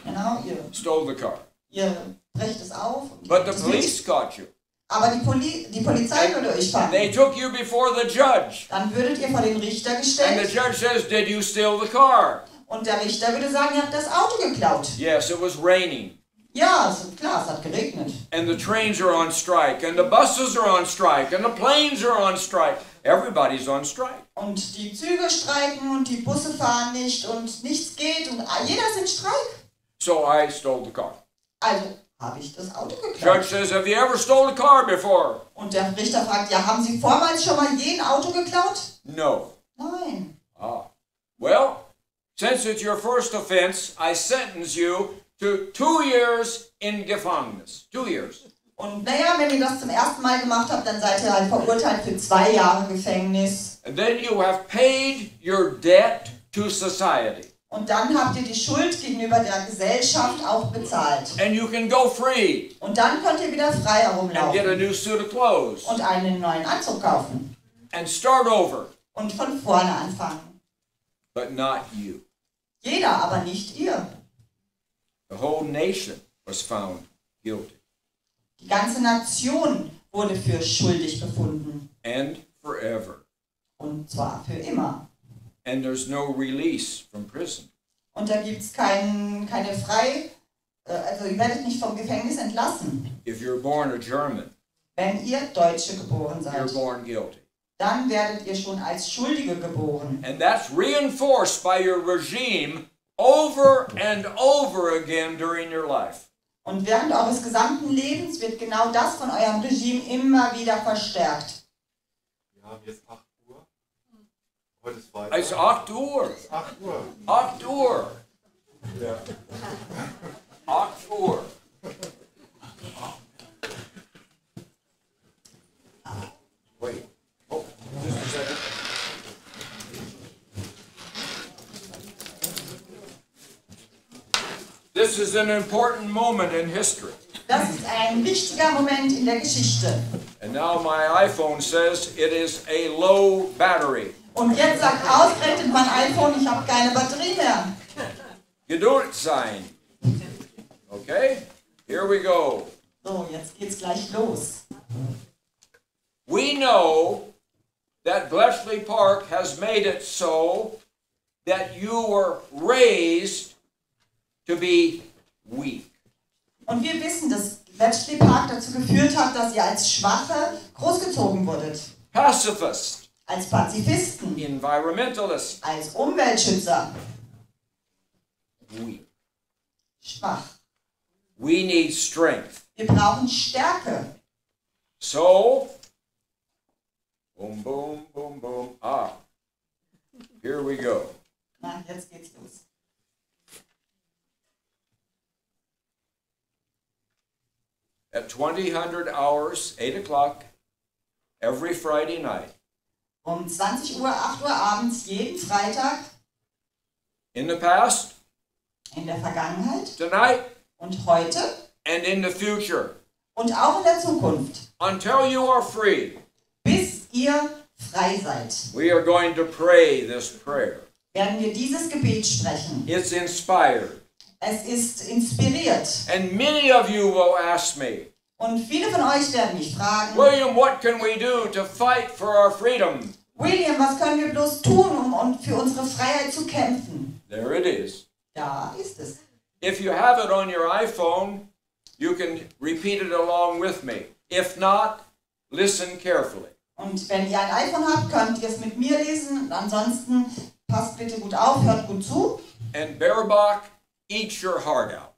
B: Genau,
A: stole the car.
B: ihr brecht es auf. Und
A: But the
B: das mit.
A: police caught you.
B: Aber die Polizei würde euch fangen.
A: They took you before the judge.
B: Dann würdet ihr vor den Richter
A: And the
B: gestellt
A: judge says, did you steal the car?
B: und der Richter würde sagen, ihr habt das Auto geklaut.
A: Yes, it was raining.
B: Ja, klar, es hat geregnet.
A: And the trains are on strike. And the buses are on strike. And the planes are on strike. Everybody's on strike.
B: Und die Züge streiken und die Busse fahren nicht und nichts geht und jeder ist in Streik.
A: So I stole the car.
B: Also habe ich das Auto
A: Judge
B: geklaut.
A: says, have you ever stole a car before?
B: Und der Richter fragt, ja, haben Sie vormals schon mal je ein Auto geklaut?
A: No.
B: Nein.
A: Ah. Well, since it's your first offense, I sentence you to 2 years in Gefängnis. 2 years.
B: Und naja, wenn ihr das zum ersten Mal gemacht habt, dann seid ihr halt verurteilt für 2 Jahre Gefängnis.
A: And then you have paid your debt to society.
B: Und dann habt ihr die Schuld gegenüber der Gesellschaft auch bezahlt.
A: And you can go free
B: Und dann könnt ihr wieder frei
A: and get a
B: herumlaufen
A: new suit of clothes
B: und einen neuen Anzug kaufen
A: and start over.
B: und von vorne anfangen.
A: But not you.
B: Jeder, aber nicht ihr.
A: The whole nation was found guilty.
B: Die ganze Nation wurde für schuldig befunden.
A: And forever.
B: Und zwar für immer.
A: And there's no release from prison.
B: Und da gibt es keine also ihr werdet nicht vom Gefängnis entlassen.
A: If you're born a German,
B: Wenn ihr Deutsche geboren
A: you're
B: seid,
A: born guilty.
B: dann werdet ihr schon als Schuldige geboren.
A: And that's reinforced by your regime over and over again during your life.
B: Und während eures gesamten Lebens wird genau das von eurem Regime immer wieder verstärkt.
C: Wir haben jetzt 8 Uhr. Heute ist Freitag.
A: It's 8 Uhr.
C: 8 Uhr.
A: 8 Uhr.
C: Ja.
A: 8 Uhr. Wait. Oh, just a second. This is an important moment in history.
B: Das ist ein wichtiger Moment in der Geschichte.
A: And now my iPhone says it is a low battery.
B: Und jetzt sagt ausgerechnet mein iPhone, ich habe keine Batterie mehr.
A: Geduld sein. Okay? Here we go.
B: So, jetzt geht's gleich los.
A: We know that Bletchley Park has made it so that you were raised to be weak.
B: Und wir wissen, dass Bletchley Park dazu geführt hat, dass ihr als Schwache großgezogen wurdet.
A: Pacifist,
B: Als Pazifisten,
A: environmentalist,
B: als Umweltschützer.
A: weak.
B: Schwach.
A: We need strength.
B: Wir brauchen Stärke.
A: So, boom, boom, boom, boom. Here we go.
B: Na, jetzt geht's los.
A: At 2000 hours, 8 o'clock, every Friday night,
B: Um 20 Uhr, 8 Uhr abends, jeden Freitag,
A: in the past,
B: in der Vergangenheit
A: tonight,
B: und heute
A: and in the future,
B: und auch in der Zukunft,
A: until you are free,
B: bis ihr frei seid,
A: we are going to pray this prayer.
B: werden wir dieses Gebet sprechen.
A: It's inspired.
B: Es ist inspiriert.
A: And many of you will ask me,
B: Und viele von euch werden mich fragen,
A: William, what can we do to fight for our freedom?
B: William, was können wir bloß tun, um für unsere Freiheit zu kämpfen?
A: There it is.
B: Da ist es.
A: If you have it on your iPhone, you can repeat it along with me. If not, listen carefully.
B: Und wenn ihr ein iPhone habt, könnt ihr es mit mir lesen. Ansonsten passt bitte gut auf, hört gut zu.
A: And Baerbock, eat your heart out.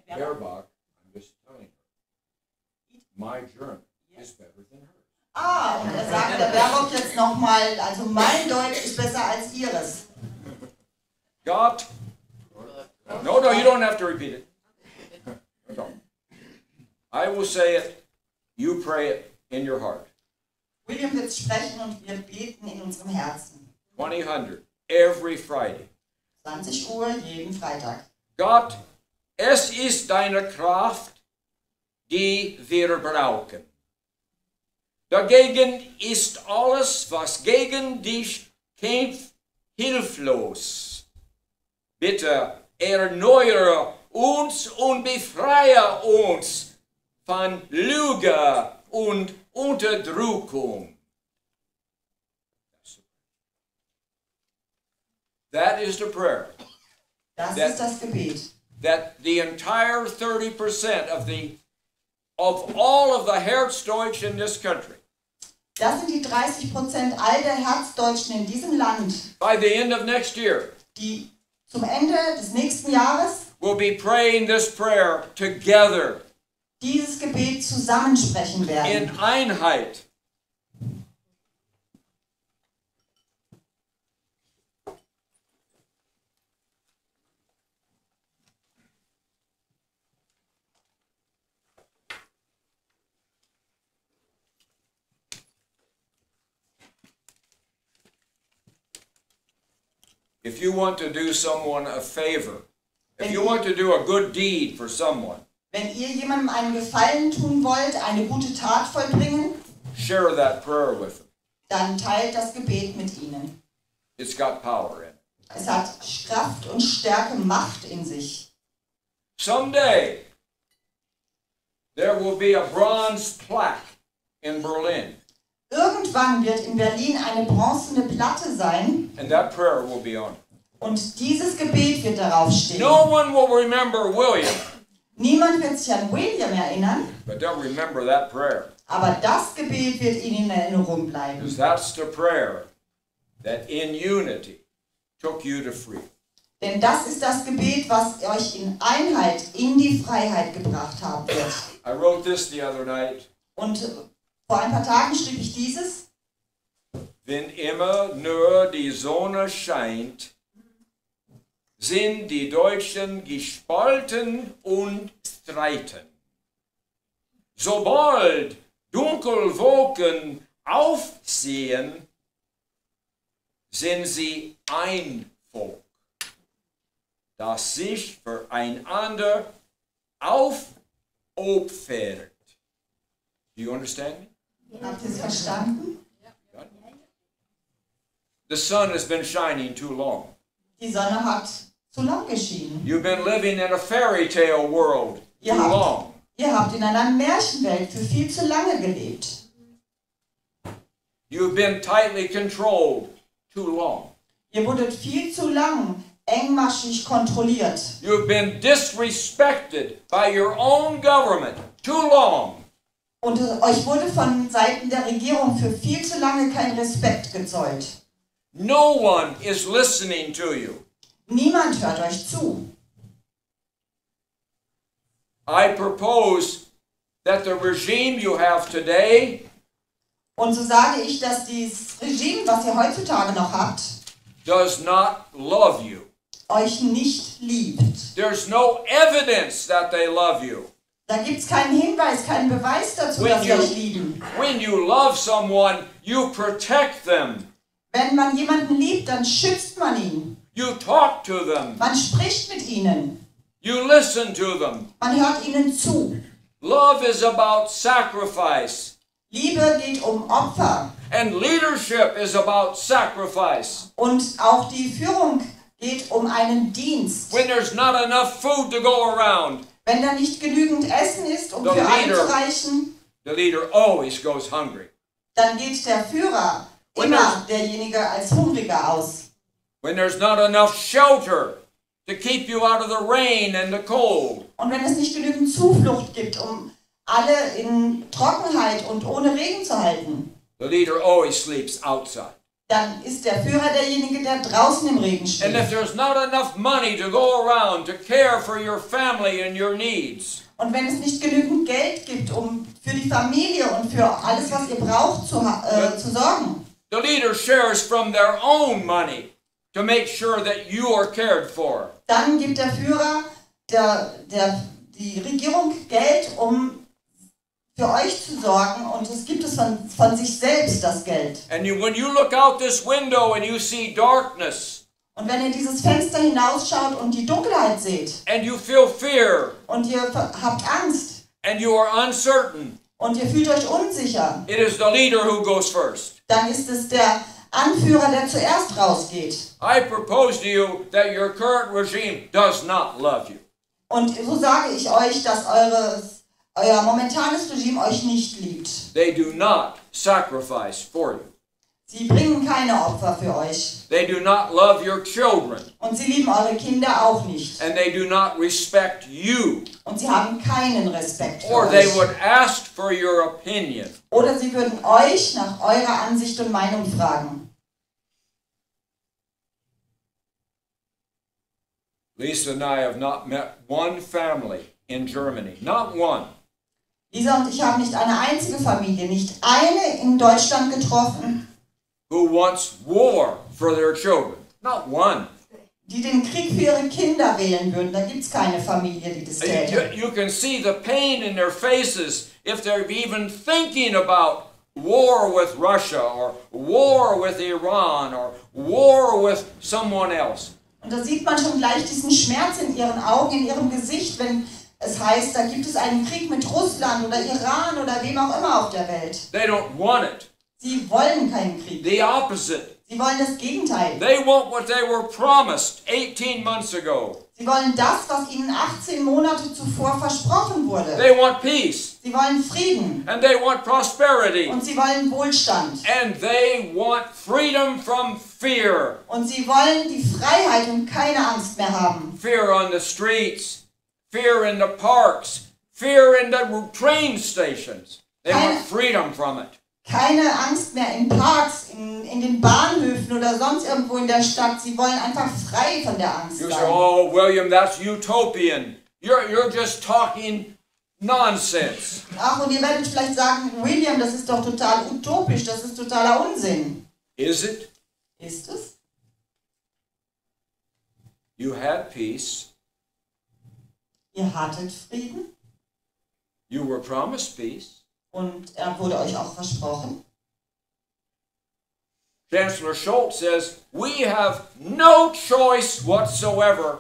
A: Baerbock, I'm just telling her, my German is better than hers.
B: Und er sagt der Baerbock jetzt nochmal, also mein Deutsch ist besser als ihres.
A: God, no, you don't have to repeat it. No. I will say it, you pray it in your heart.
B: William wird sprechen und wir beten in unserem Herzen.
A: 2000, every Friday.
B: 20 Uhr jeden Freitag.
A: Gott, es ist deine Kraft, die wir brauchen. Dagegen ist alles, was gegen dich kämpft, hilflos. Bitte erneuere uns und befreie uns von Lüge und Unterdrückung. That is the prayer.
B: Das ist das Gebet.
A: That the entire 30% of all of the Herzdeutsch in this country,
B: Das sind die 30% all der Herzdeutschen in diesem Land,
A: by the end of next year,
B: die zum Ende des nächsten Jahres
A: will be praying this prayer together
B: dieses Gebet zusammensprechen werden.
A: in Einheit. If you want to do someone a favor, if you want to do a good deed for someone,
B: Wenn ihr jemandem einen Gefallen tun wollt, eine gute Tat vollbringen,
A: share that prayer with them.
B: dann teilt das Gebet mit ihnen.
A: It's got power in it.
B: Es hat Kraft und Stärke, Macht in sich.
A: Someday, there will be a bronze plaque in Berlin,
B: Irgendwann wird in Berlin eine bronzene Platte sein
A: and that prayer will be on it.
B: und dieses Gebet wird darauf stehen.
A: No one will remember William,
B: Niemand wird sich an William erinnern,
A: but they'll remember that prayer.
B: aber das Gebet wird ihnen in Erinnerung bleiben.
A: Because that's the prayer that in unity took you to freedom.
B: Denn das ist das Gebet, was euch in Einheit, in die Freiheit gebracht haben wird.
A: I wrote this the other night.
B: Und vor ein paar Tagen schrieb ich dieses.
A: Wenn immer nur die Sonne scheint, sind die Deutschen gespalten und streiten. Sobald Dunkelwolken aufziehen, sind sie ein Volk, das sich füreinander aufopfert. Do you understand me?
B: Habt ihr es verstanden?
A: The sun has been shining too long.
B: Die Sonne hat zu lang geschienen.
A: You've been living in a fairy tale world too long.
B: Ihr habt in einer Märchenwelt für viel zu lange gelebt.
A: You've been tightly controlled too long.
B: Ihr wurdet viel zu lang engmaschig kontrolliert.
A: You've been disrespected by your own government too long.
B: Und euch wurde von Seiten der Regierung für viel zu lange kein Respekt gezollt.
A: No one is listening to you.
B: Niemand hört euch zu.
A: I propose that the regime you have today
B: Und so sage ich, dass dieses Regime, was ihr heutzutage noch habt,
A: does not love you.
B: euch nicht liebt.
A: There's no evidence that they love you.
B: Da gibt es keinen Hinweis, keinen Beweis dazu, dass sie euch lieben.
A: When you love someone, you protect them.
B: Wenn man jemanden liebt, dann schützt man ihn.
A: You talk to them.
B: Man spricht mit ihnen.
A: You listen to them.
B: Man hört ihnen zu.
A: Love is about sacrifice.
B: Liebe geht um Opfer.
A: And leadership is about sacrifice.
B: Und auch die Führung geht um einen Dienst.
A: When there's not enough food to go around,
B: Wenn da nicht genügend Essen ist, um
A: The
B: für alle
A: leader.
B: zu reichen,
A: the leader always goes hungry.
B: dann geht der Führer immer derjenige als Hungriger aus.
A: When there's not enough shelter to keep you out of the rain and the cold,
B: Und wenn es nicht genügend Zuflucht gibt, um alle in Trockenheit und ohne Regen zu halten,
A: the leader always sleeps outside.
B: dann ist der Führer derjenige, der draußen im Regen
A: And if
B: steht.
A: there's not enough money to go around to care for your family and your needs,
B: Und wenn es nicht genügend Geld gibt, um für die Familie und für alles, was ihr braucht, zu sorgen,
A: the leader shares from their own money to make sure that you are cared for.
B: dann gibt der Führer die Regierung Geld, um für euch zu sorgen, und es gibt es von sich selbst, das Geld.
A: And when you look out this window and you see darkness
B: Und wenn ihr dieses Fenster hinausschaut und die Dunkelheit seht
A: and you feel fear
B: und ihr habt Angst
A: and you are uncertain,
B: und ihr fühlt euch unsicher,
A: it is the leader who goes first.
B: dann ist es der Anführer, der zuerst rausgeht.
A: I propose to you that your current regime does not love you.
B: Und so sage ich euch, dass euer momentanes Regime euch nicht liebt.
A: They do not sacrifice for you.
B: Sie bringen keine Opfer für euch.
A: They do not love your children.
B: Und sie lieben eure Kinder auch nicht.
A: And they do not respect you.
B: Und sie haben keinen Respekt für
A: Or they
B: euch.
A: would ask for your opinion.
B: Oder sie würden euch nach eurer Ansicht und Meinung fragen.
A: Lisa and I have not met one family in Germany. Not one.
B: Lisa und ich haben nicht eine einzige Familie, nicht eine in Deutschland getroffen,
A: Who wants war for their children. Not one.
B: die den Krieg für ihre Kinder wählen würden. Da gibt es keine Familie, die das täte.
A: You can see the pain in their faces if they're even thinking about war with Russia or war with Iran or war with someone else.
B: Und da sieht man schon gleich diesen Schmerz in ihren Augen, in ihrem Gesicht, wenn es heißt, da gibt es einen Krieg mit Russland oder Iran oder wem auch immer auf der Welt.
A: They don't want it.
B: Sie wollen keinen Krieg.
A: The opposite.
B: Sie wollen das Gegenteil.
A: They want what they were promised 18 months ago.
B: Sie wollen das, was ihnen 18 Monate zuvor versprochen wurde.
A: They want peace.
B: Sie wollen Frieden.
A: And they want prosperity.
B: Und sie wollen Wohlstand.
A: And they want freedom from fear.
B: Und sie wollen die Freiheit und keine Angst mehr haben.
A: Fear on the streets. Fear in the parks. Fear in the train stations. They want freedom from it.
B: Keine Angst mehr in Parks, in den Bahnhöfen oder sonst irgendwo in der Stadt. Sie wollen einfach frei von der Angst
A: You say,
B: sein.
A: oh, William, that's utopian. You're just talking nonsense.
B: Ach, und ihr werdet vielleicht sagen, William, das ist doch total utopisch, das ist totaler Unsinn.
A: Is it?
B: Ist es?
A: You had peace.
B: Ihr hattet Frieden
A: You were promised peace.
B: und er wurde euch auch versprochen.
A: Chancellor Schultz says, we have no choice whatsoever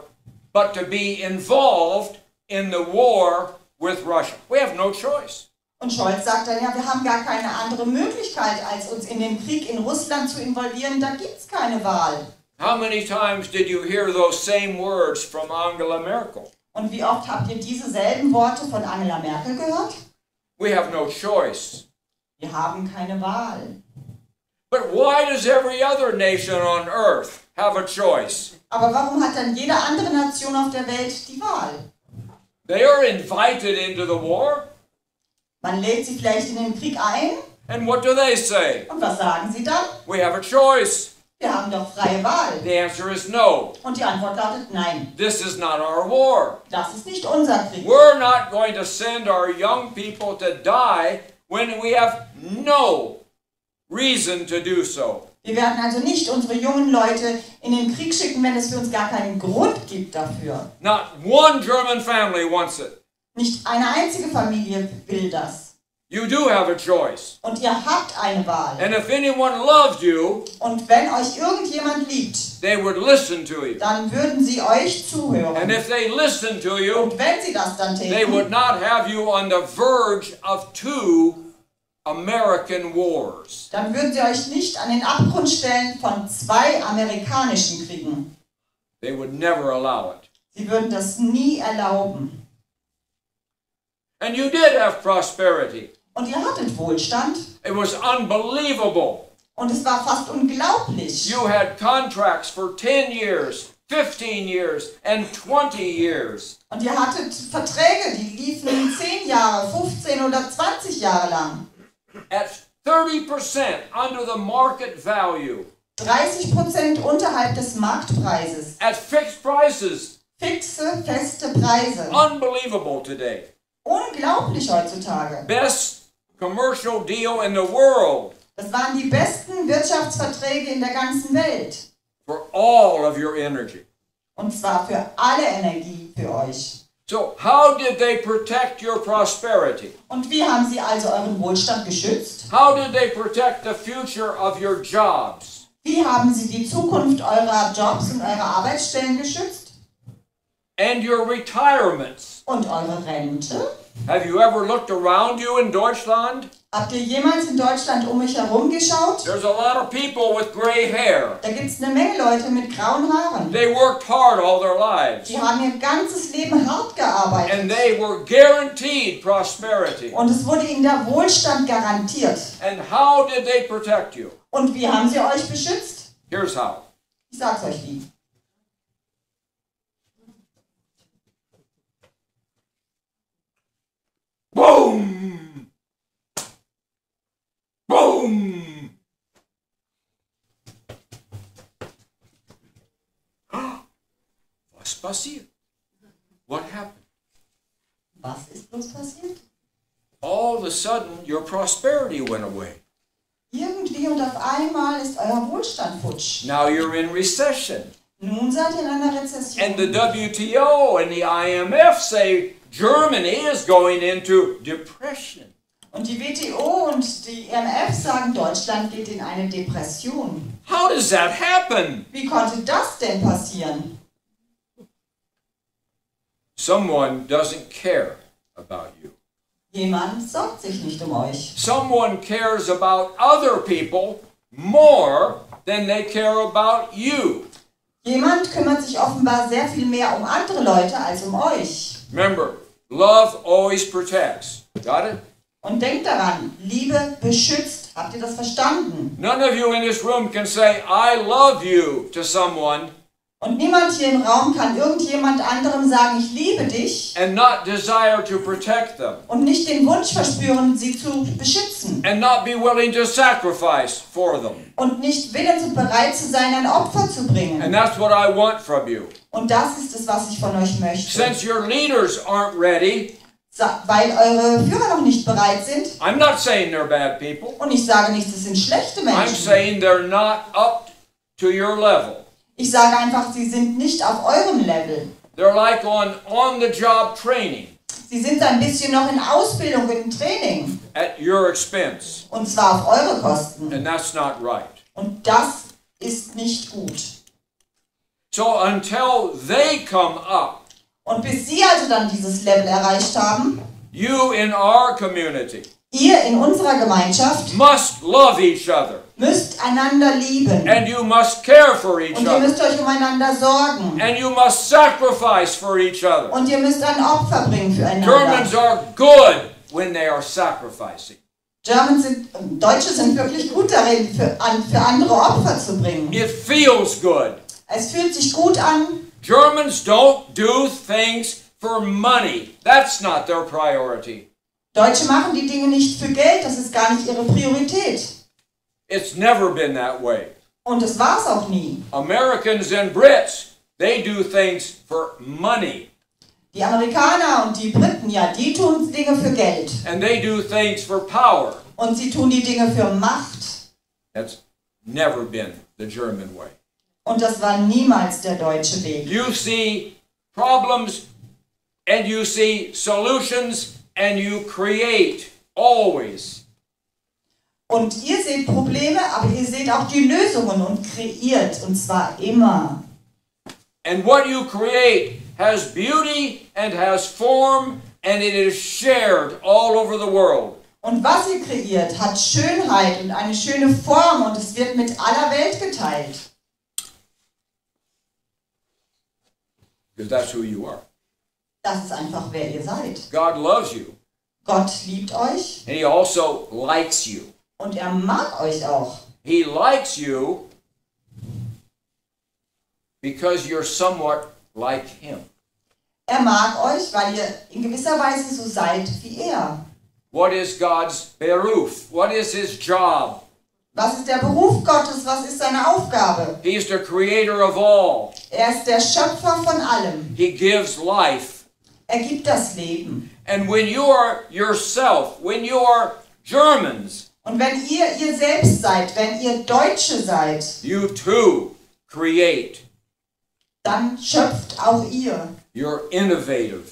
A: but to be involved in the war with Russia. We have no choice.
B: Und Scholz sagt dann, ja, wir haben gar keine andere Möglichkeit, als uns in den Krieg in Russland zu involvieren. Da gibt es keine Wahl.
A: How many times did you hear those same words from Angela Merkel?
B: Und wie oft habt ihr diese selben Worte von Angela Merkel gehört?
A: We have no choice.
B: Wir haben keine Wahl.
A: But why does every other nation on earth have a choice?
B: Aber warum hat dann jede andere Nation auf der Welt die Wahl?
A: They are invited into the war,
B: Man lädt sie vielleicht in den Krieg ein
A: and what do they say?
B: und was sagen sie dann?
A: We have a choice.
B: Wir haben doch freie Wahl.
A: The answer is no.
B: Und die Antwort lautet nein.
A: This is not our war.
B: Das ist nicht unser Krieg.
A: We're not going to send our young people to die when we have no reason to do so.
B: Wir werden also nicht unsere jungen Leute in den Krieg schicken, wenn es für uns gar keinen Grund gibt dafür.
A: Not one German family wants it.
B: Nicht eine einzige Familie will das.
A: You do have a choice.
B: Und ihr habt eine Wahl.
A: And if anyone loved you,
B: Und wenn euch irgendjemand liebt,
A: they would listen to you.
B: dann würden sie euch zuhören.
A: And if they listened to you,
B: Und wenn sie das dann
A: they would
B: täten,
A: not have you on the verge of 2 American wars.
B: dann würden sie euch nicht an den Abgrund stellen von 2 amerikanischen Kriegen.
A: They would never allow it.
B: Sie würden das nie erlauben.
A: And you did have prosperity.
B: Und ihr hattet Wohlstand
A: It was unbelievable.
B: und es war fast unglaublich.
A: You had contracts for 10 years, 15 years, and 20 years.
B: Und ihr hattet Verträge, die liefen 10 Jahre, 15 oder 20 Jahre lang.
A: At 30% under the market value.
B: 30% unterhalb des Marktpreises.
A: At fixed prices.
B: Fixe, feste Preise.
A: Unbelievable today.
B: Unglaublich heutzutage.
A: Best commercial deal in the world
B: Das waren die besten Wirtschaftsverträge in der ganzen Welt.
A: for all of your energy.
B: Und zwar für alle Energie für euch.
A: So how did they protect your prosperity?
B: Und wie haben sie also euren Wohlstand geschützt?
A: How did they protect the future of your jobs?
B: Wie haben sie die Zukunft eurer Jobs und eurer Arbeitsstellen geschützt?
A: And your retirements?
B: Und eure Rente?
A: Have you ever looked around you in Deutschland?
B: Habt ihr jemals in Deutschland um mich herum geschaut?
A: There's a lot of people with gray hair.
B: Da gibt es eine Menge Leute mit grauen Haaren.
A: They worked hard all their lives.
B: Die haben ihr ganzes Leben hart gearbeitet.
A: And they were guaranteed prosperity.
B: Und es wurde ihnen der Wohlstand garantiert.
A: And how did they protect you?
B: Und wie haben sie euch beschützt?
A: Here's how.
B: Ich sag's euch wie.
A: Boom! Boom! Was passiert? What happened?
B: Was ist bloß passiert?
A: All of a sudden, your prosperity went away.
B: Irgendwie und auf einmal ist euer Wohlstand futsch.
A: Now you're in recession.
B: Nun seid ihr in einer Rezession.
A: And the WTO and the IMF say Germany is going into depression.
B: Und die WTO und die IMF sagen, Deutschland geht in eine Depression.
A: How does that happen?
B: Wie konnte das denn passieren?
A: Someone doesn't care about you.
B: Jemand sorgt sich nicht um euch.
A: Someone cares about other people more than they care about you.
B: Jemand kümmert sich offenbar sehr viel mehr um andere Leute als um euch.
A: Remember, love always protects. Got it?
B: Und denkt daran, Liebe beschützt. Habt ihr das verstanden?
A: None of you in this room can say, I love you to someone
B: Und niemand hier im Raum kann irgendjemand anderem sagen, ich liebe dich
A: and not desire to protect them
B: und nicht den Wunsch verspüren, sie zu beschützen.
A: and not be willing to sacrifice for them.
B: Und nicht willens und bereit zu sein, ein Opfer zu bringen.
A: And that's what I want from you.
B: Und das ist es, was ich von euch möchte.
A: Since your leaders aren't ready,
B: Weil eure Führer noch nicht bereit sind.
A: I'm not saying they're bad people.
B: Und ich sage nicht, es sind schlechte
A: I'm
B: Menschen.
A: saying they're not up to your level.
B: Ich sage einfach, sie sind nicht auf eurem Level.
A: They're like on-the-job training
B: Sie sind ein bisschen noch in Ausbildung, in Training.
A: at your expense.
B: Und zwar auf eure Kosten.
A: And that's not right.
B: Und das ist nicht gut.
A: So until they come up,
B: Und bis sie also dann dieses Level erreicht haben,
A: you in our community
B: ihr in unserer Gemeinschaft
A: must love each other.
B: müsst einander lieben.
A: And you must care for each
B: Und ihr
A: other.
B: müsst euch umeinander sorgen.
A: And you must sacrifice for each other.
B: Und ihr müsst ein Opfer bringen
A: Germans
B: füreinander.
A: are good when they are sacrificing.
B: Deutsche sind wirklich gut darin, für andere Opfer zu bringen.
A: It feels good.
B: Es fühlt sich gut an.
A: Germans don't do things for money. That's not their priority.
B: Deutsche machen die Dinge nicht für Geld, das ist gar nicht ihre Priorität.
A: It's never been that way.
B: Und das war's auch nie.
A: Americans and Brits, they do things for money.
B: Die Amerikaner und die Briten, ja, die tun Dinge für Geld.
A: And they do things for power.
B: Und sie tun die Dinge für Macht.
A: That's never been the German way.
B: Und das war niemals der deutsche Weg.
A: You see problems and you see solutions and you create always.
B: Und ihr seht Probleme, aber ihr seht auch die Lösungen und kreiert, und zwar immer.
A: And what you create has beauty and has form and it is shared all over the world.
B: Und was ihr kreiert, hat Schönheit und eine schöne Form und es wird mit aller Welt geteilt.
A: Because that's who you are.
B: Das ist einfach, wer ihr seid.
A: God loves you
B: Gott liebt euch
A: and he also likes you.
B: und er mag euch auch.
A: He likes you because you're somewhat like him.
B: Er mag euch, weil ihr in gewisser Weise so seid wie er.
A: What is God's beruf? What is his job?
B: Was ist der Beruf Gottes? Was ist seine Aufgabe?
A: He's the creator of all.
B: Er ist der Schöpfer von allem.
A: He gives life.
B: Er gibt das Leben.
A: And when you are yourself, when you are Germans,
B: Und wenn ihr selbst seid, wenn ihr Deutsche seid,
A: you too create.
B: dann schöpft auch ihr.
A: You're innovative.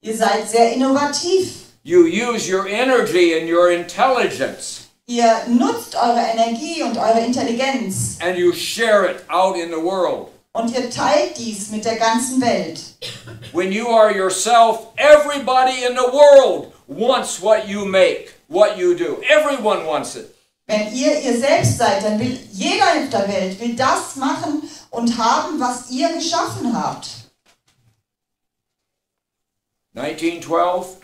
B: Ihr seid sehr innovativ.
A: You use your energy and your intelligence
B: Ihr nutzt eure Energie und eure Intelligenz
A: and you share it out in the world.
B: und ihr teilt dies mit der ganzen Welt.
A: When you are yourself, everybody in the world wants what you make, what you do. Everyone wants it.
B: Wenn ihr selbst seid, dann will jeder auf der Welt will das machen und haben, was ihr geschaffen habt.
A: 1912,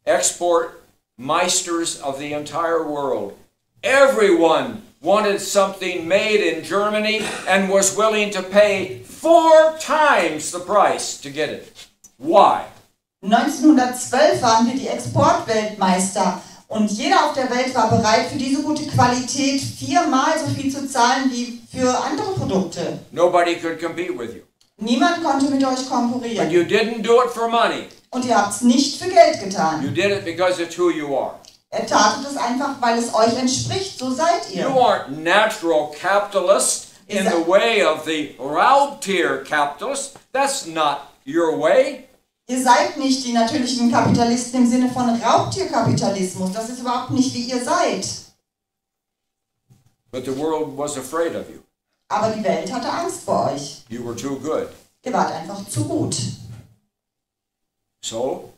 A: export meisters of the entire world. Everyone wanted something made in Germany and was willing to pay 4 times the price to get it. Why?
B: 1912 waren wir die Exportweltmeister und jeder auf der Welt war bereit, für diese gute Qualität 4-mal so viel zu zahlen wie für andere Produkte.
A: Nobody could compete with you.
B: Niemand konnte mit euch
A: But
B: konkurrieren.
A: you didn't do it for money.
B: Und ihr habt es nicht für Geld
A: You
B: getan.
A: did it because it's who you are.
B: Er tatet es einfach, weil es euch entspricht. So seid ihr.
A: You aren't natural capitalists in the way of the Raubtier capitalists. That's not your way.
B: Ihr seid nicht die natürlichen Kapitalisten im Sinne von Raubtierkapitalismus. Das ist überhaupt nicht, wie ihr seid.
A: But the world was afraid of you.
B: Aber die Welt hatte Angst vor euch.
A: You were too good.
B: Ihr wart einfach zu gut.
A: So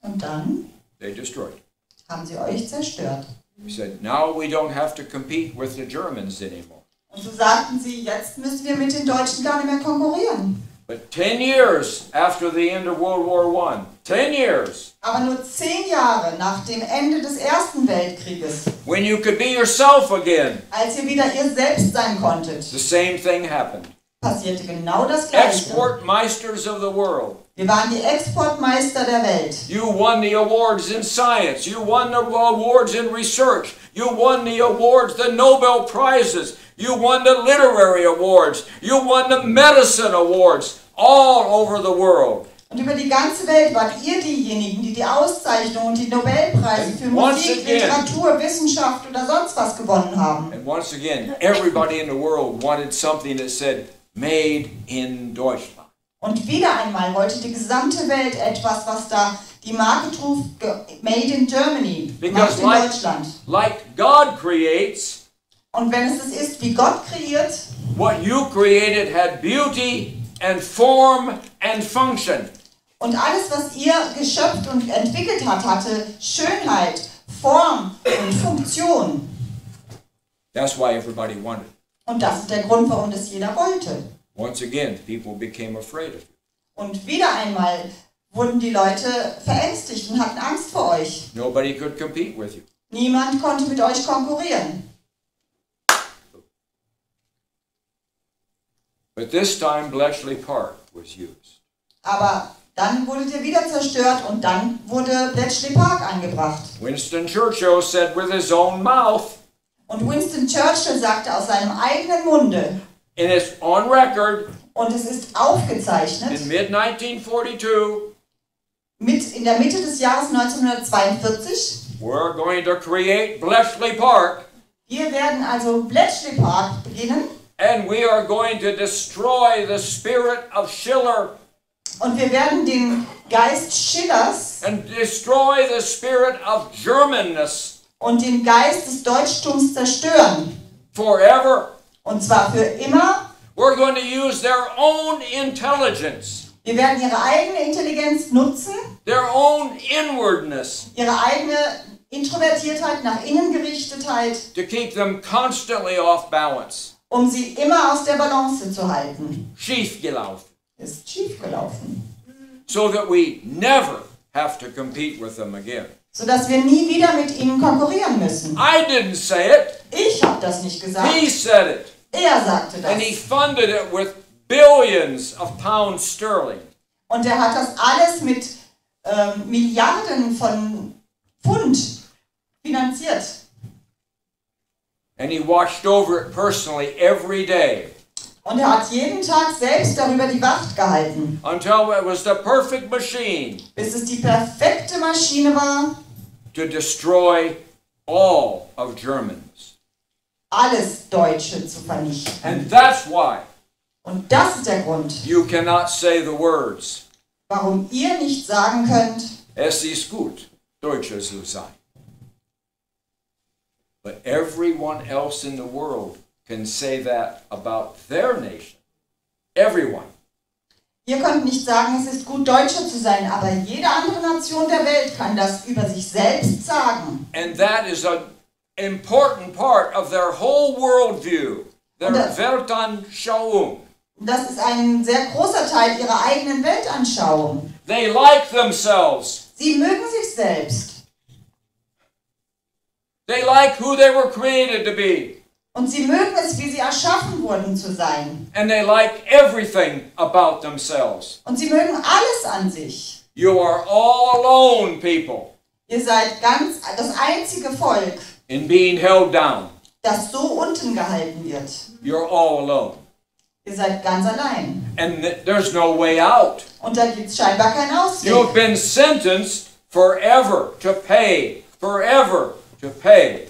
B: Und dann
A: they destroyed.
B: haben sie euch zerstört.
A: He said, now we don't have to compete with the Germans anymore.
B: Und so sagten sie, jetzt müssen wir mit den Deutschen gar nicht mehr konkurrieren.
A: But 10 years after the end of World War I, 10 years,
B: Aber nur 10 Jahre nach dem Ende des Ersten Weltkrieges,
A: when you could be yourself again,
B: als ihr wieder ihr selbst sein konntet,
A: the same thing happened.
B: passierte genau das Gleiche.
A: Export meisters of the world.
B: Wir waren die Exportmeister der Welt.
A: You won the awards in science. You won the awards in research. You won the awards, the Nobel Prizes. You won the literary awards. You won the medicine awards all over the world.
B: Und über die ganze Welt wart ihr diejenigen, die die Auszeichnung und die Nobelpreise für
A: Once
B: Musik,
A: again.
B: Literatur, Wissenschaft oder sonst was gewonnen haben.
A: And once again, everybody in the world wanted something that said, made in Deutschland.
B: Und wieder einmal wollte die gesamte Welt etwas, was da die Marke trug, Made in Germany,
A: Because
B: gemacht in Deutschland.
A: like God creates,
B: Und wenn es das ist, wie Gott kreiert,
A: what you created had beauty and form and function.
B: und alles, was ihr geschöpft und entwickelt habt, hatte Schönheit, Form und Funktion.
A: That's why everybody wanted it.
B: Und das ist der Grund, warum das jeder wollte.
A: Once again, people became afraid of you.
B: Und wieder einmal wurden die Leute verängstigt und hatten Angst vor euch.
A: Nobody could compete with you.
B: Niemand konnte mit euch konkurrieren.
A: But this time, Bletchley Park was used.
B: Aber dann wurdet ihr wieder zerstört und dann wurde Bletchley Park eingebracht.
A: Winston Churchill said with his own mouth,
B: Und Winston Churchill sagte aus seinem eigenen Munde,
A: and it's on record,
B: und es ist aufgezeichnet,
A: in mid-1942,
B: in der Mitte des Jahres 1942,
A: we're going to create Bletchley Park,
B: wir werden also Bletchley Park beginnen,
A: and we are going to destroy the spirit of Schiller
B: und wir werden den Geist Schillers
A: and destroy the spirit of Germanness
B: und den Geist des Deutschtums zerstören.
A: forever.
B: Und zwar für immer.
A: We're going to use their own intelligence,
B: Wir werden ihre eigene Intelligenz nutzen,
A: their own inwardness,
B: ihre eigene Introvertiertheit, nach innen Gerichtetheit,
A: to keep them constantly off balance.
B: um sie immer aus der Balance zu halten.
A: Schiefgelaufen.
B: Ist schiefgelaufen.
A: So that we never have to compete with them again.
B: Sodass wir nie wieder mit ihnen konkurrieren müssen.
A: I didn't say it.
B: Ich habe das nicht gesagt.
A: He said it.
B: Er sagte das.
A: And he funded it with billions of pounds sterling.
B: Und er hat das alles mit Milliarden von Pfund finanziert.
A: And he watched over it personally every day.
B: Und er hat jeden Tag selbst darüber die Wacht gehalten.
A: Until it was the perfect machine
B: Bis es die perfekte Maschine war,
A: to destroy all of Germans.
B: alles Deutsche zu vernichten.
A: And that's why
B: Und das ist der Grund,
A: you cannot say the words,
B: warum ihr nicht sagen könnt,
A: es ist gut, Deutsche zu sein. But everyone else in the world can say that about their nation. Everyone.
B: ihr könnt nicht sagen, es ist gut, Deutscher zu sein, aber jede andere Nation der Welt kann das über sich selbst sagen.
A: And that is an important part of their whole worldview, their Weltanschauung.
B: Das ist ein sehr großer Teil ihrer eigenen Weltanschauung.
A: They like themselves.
B: Sie mögen sich selbst.
A: They like who they were created to be.
B: Und sie mögen es, wie sie erschaffen wurden zu sein.
A: And they like everything about themselves.
B: Und sie mögen alles an sich.
A: You are all alone, people,
B: Ihr seid ganz das einzige Volk,
A: in being held down.
B: das so unten gehalten wird.
A: You're all alone.
B: Ihr seid ganz allein.
A: And there's no way out.
B: Und da gibt es scheinbar keinen Ausweg.
A: You've been sentenced forever to pay. Forever to pay.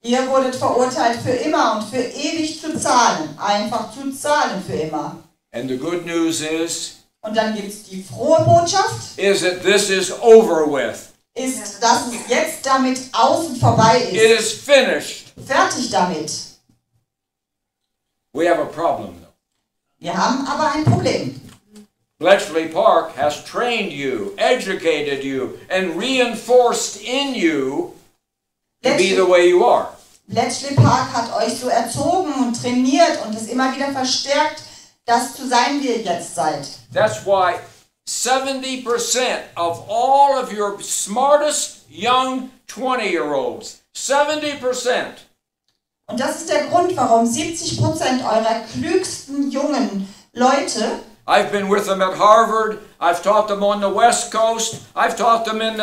B: Ihr wurdet verurteilt für immer und für ewig zu zahlen. Einfach zu zahlen für immer.
A: And the good news is
B: Und dann gibt es die frohe Botschaft,
A: that this is over with.
B: ist, dass es jetzt damit aus und vorbei
A: It
B: ist.
A: is finished.
B: Fertig damit.
A: We have a problem, though.
B: Wir haben aber ein Problem.
A: Bletchley Park has trained you, educated you, and reinforced in you to be the way you are.
B: Bletchley Park hat euch so erzogen und trainiert und es immer wieder verstärkt, das zu sein, wie ihr jetzt seid.
A: That's why 70% of all of your smartest young 20-year-olds, 70%,
B: Und das ist der Grund, warum 70% eurer klügsten jungen Leute,
A: I've been with them at Harvard, I've taught them on the West Coast, I've taught them in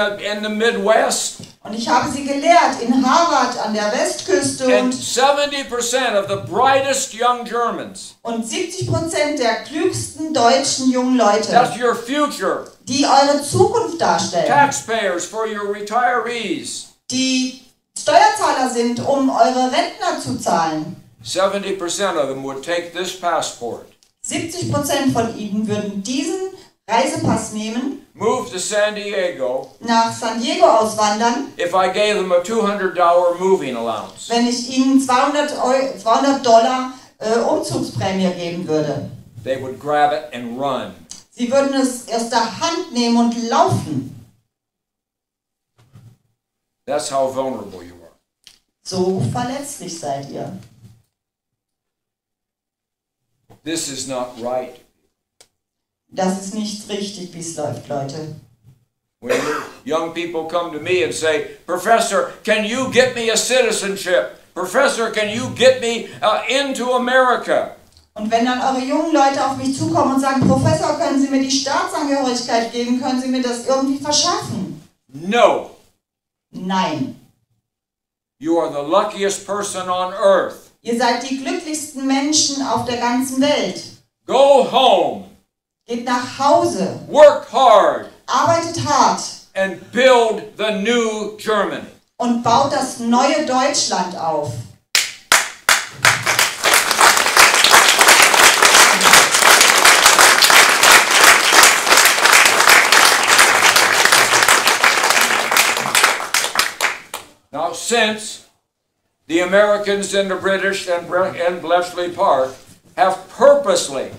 A: the Midwest,
B: und ich habe sie gelehrt in Harvard an der Westküste
A: and 70% of the brightest young Germans.
B: und 70% der klügsten deutschen jungen Leute,
A: That's your future.
B: die eure Zukunft darstellen,
A: Taxpayers for your retirees.
B: die Steuerzahler sind, um eure Rentner zu zahlen.
A: 70% of them would take this passport,
B: 70% von ihnen würden diesen Reisepass nehmen,
A: move to San Diego,
B: nach San Diego auswandern,
A: if I gave them a $200 moving allowance.
B: wenn ich ihnen $200 Umzugsprämie geben würde.
A: They would grab it and run.
B: Sie würden es aus der Hand nehmen und laufen.
A: That's how vulnerable you are.
B: So verletzlich seid ihr.
A: This is not right.
B: Das ist nicht richtig, wie es läuft, Leute.
A: When young people come to me and say, Professor, can you get me a citizenship? Professor, can you get me into America?
B: Und wenn dann eure jungen Leute auf mich zukommen und sagen, Professor, können Sie mir die Staatsangehörigkeit geben, können Sie mir das irgendwie verschaffen?
A: No.
B: Nein.
A: You are the luckiest person on earth.
B: Ihr seid die glücklichsten Menschen auf der ganzen Welt.
A: Go home.
B: Geht nach Hause.
A: Work hard.
B: Arbeitet hart.
A: And build the new Germany.
B: Und baut das neue Deutschland auf.
A: Now, since the Americans and the British and Bletchley Park have purposely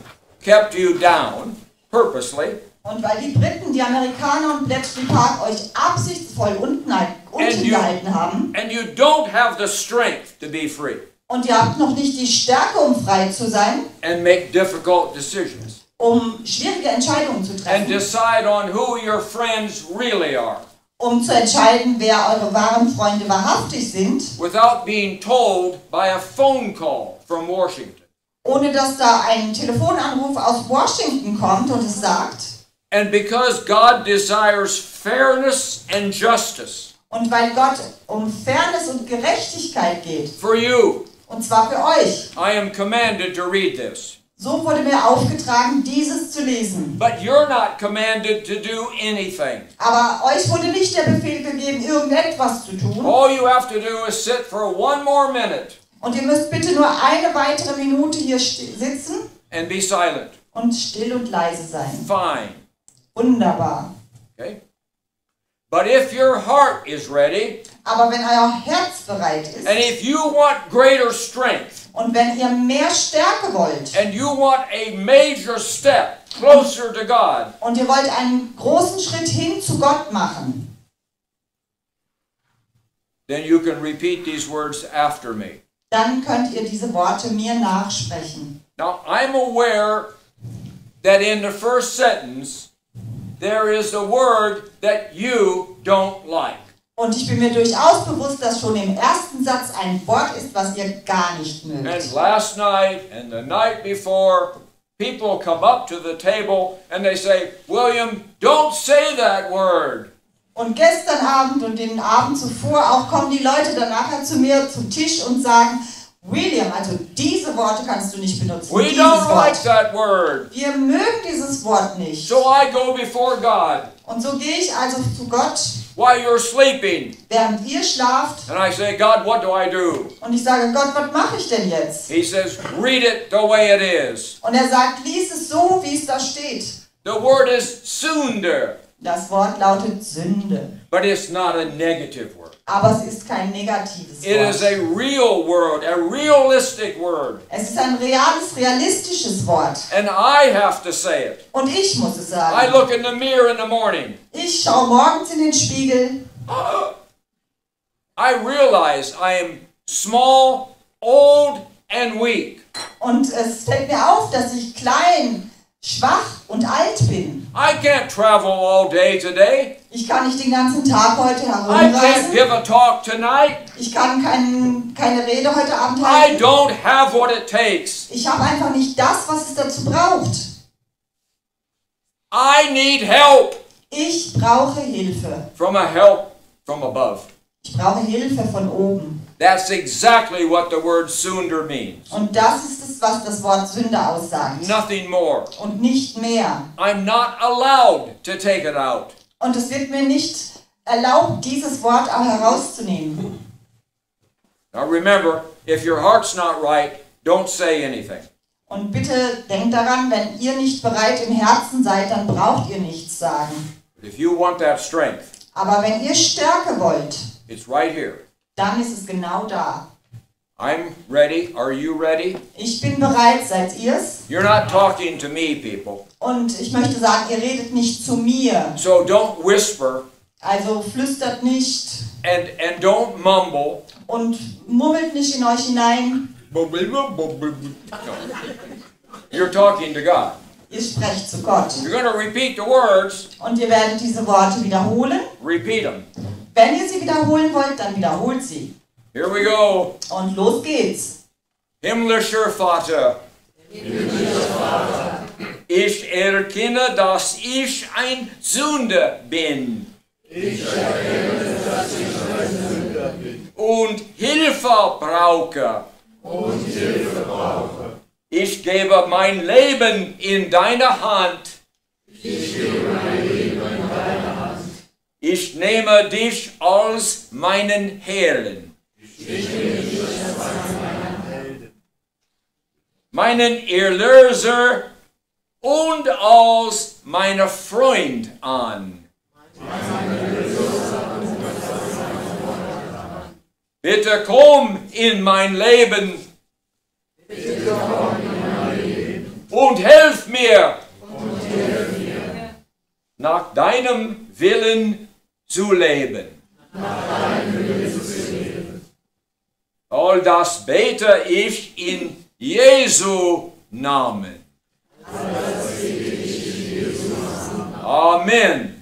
A: kept you down, purposely,
B: und weil die Briten, die Amerikaner und Bletchley Park euch absichtsvoll unten gehalten haben,
A: and you don't have the strength to be free,
B: und ihr habt noch nicht die Stärke, um frei zu sein,
A: and make difficult decisions,
B: um schwierige Entscheidungen zu
A: and
B: treffen,
A: decide on who your friends really are,
B: um zu entscheiden, wer eure wahren Freunde wahrhaftig sind,
A: without being told by a phone call from Washington.
B: Ohne dass da ein Telefonanruf aus Washington kommt und es sagt,
A: And because God desires fairness and justice
B: und weil Gott um Fairness und Gerechtigkeit geht,
A: for you,
B: und zwar für euch,
A: I am commanded to read this.
B: so wurde mir aufgetragen, dieses zu lesen.
A: But you're not commanded to do anything.
B: Aber euch wurde nicht der Befehl gegeben, irgendetwas zu tun.
A: All you have to do is sit for one more minute
B: Und ihr müsst bitte nur eine weitere Minute hier sitzen
A: and be silent.
B: und still und leise sein.
A: Fine.
B: Wunderbar.
A: Okay? But if your heart is ready,
B: Aber wenn euer Herz bereit ist
A: and if you want greater strength,
B: und wenn ihr mehr Stärke wollt
A: and you want a major step closer to God,
B: und ihr wollt einen großen Schritt hin zu Gott machen,
A: then you can repeat these words after me.
B: dann könnt ihr diese Worte mir nachsprechen.
A: Now, I'm aware that in the first sentence, there is a word that you don't like.
B: Und ich bin mir durchaus bewusst, dass schon im ersten Satz ein Wort ist, was ihr gar nicht
A: And
B: mögt.
A: last night and the night before, people come up to the table and they say, William, don't say that word.
B: Und gestern Abend und den Abend zuvor auch kommen die Leute dann nachher zu mir zum Tisch und sagen, William, also diese Worte kannst du nicht benutzen.
A: We
B: Dieses
A: don't like
B: Wort.
A: that word.
B: Wir mögen dieses Wort nicht.
A: So I go before God
B: Und so gehe ich also zu Gott,
A: while you're sleeping.
B: während ihr schlaft,
A: And I say, God, what do I do?
B: und ich sage, Gott, was mache ich denn jetzt?
A: He says, read it the way it is.
B: Und er sagt, lies es so, wie es da steht.
A: The word is Sünder,
B: Das Wort lautet Sünde.
A: but it's not a negative word.
B: Aber es ist kein negatives
A: It is
B: Wort.
A: a real word, a realistic word.
B: Es ist ein reales, realistisches Wort.
A: And I have to say it.
B: Und ich muss es
A: I
B: sagen.
A: look in the mirror in the morning.
B: Ich schaue morgens in den Spiegel
A: I realize I am small, old, and weak.
B: und es fällt mir auf, dass ich klein, schwach und alt bin.
A: I can't travel all day today.
B: Ich kann nicht den ganzen Tag heute
A: I can't
B: herumreisen.
A: give a talk tonight.
B: Ich kann keine Rede heute Abend
A: I
B: halten.
A: don't have what it takes.
B: Ich habe einfach nicht das, was es dazu braucht.
A: I need help
B: Ich brauche Hilfe.
A: from a help from above.
B: Ich brauche Hilfe von oben.
A: That's exactly what the word Sünder means.
B: Und das ist es, was das Wort Sünde aussagt.
A: Nothing more.
B: Und nicht mehr.
A: I'm not allowed to take it out.
B: Und es wird mir nicht erlaubt, dieses Wort auch herauszunehmen.
A: Now remember, if your heart's not right, don't say anything.
B: Und bitte denkt daran, wenn ihr nicht bereit im Herzen seid, dann braucht ihr nichts sagen.
A: If you want that strength,
B: Aber wenn ihr Stärke wollt,
A: it's right here.
B: dann ist es genau da.
A: I'm ready. Are you ready?
B: Ich bin bereit, seid ihr's?
A: You're not talking to me, people.
B: Und ich möchte sagen, ihr redet nicht zu mir.
A: So don't whisper
B: Also flüstert nicht
A: and don't mumble.
B: und murmelt nicht in euch hinein.
A: No. You're talking to God.
B: Ihr sprecht zu Gott.
A: You're going to repeat the words.
B: Und ihr werdet diese Worte wiederholen.
A: Repeat them.
B: Wenn ihr sie wiederholen wollt, dann wiederholt sie.
A: Here we go.
B: Und los geht's.
A: Himmlischer Vater, ich erkenne, dass ich ein Sünder bin. und Hilfe brauche. Ich gebe mein Leben in deine Hand. Ich nehme dich als meinen Herrn, meinen Erlöser und als meinen Freund an. Bitte komm in mein Leben und helf mir, nach deinem Willen zu leben. All das bete ich in Jesu Namen. Amen.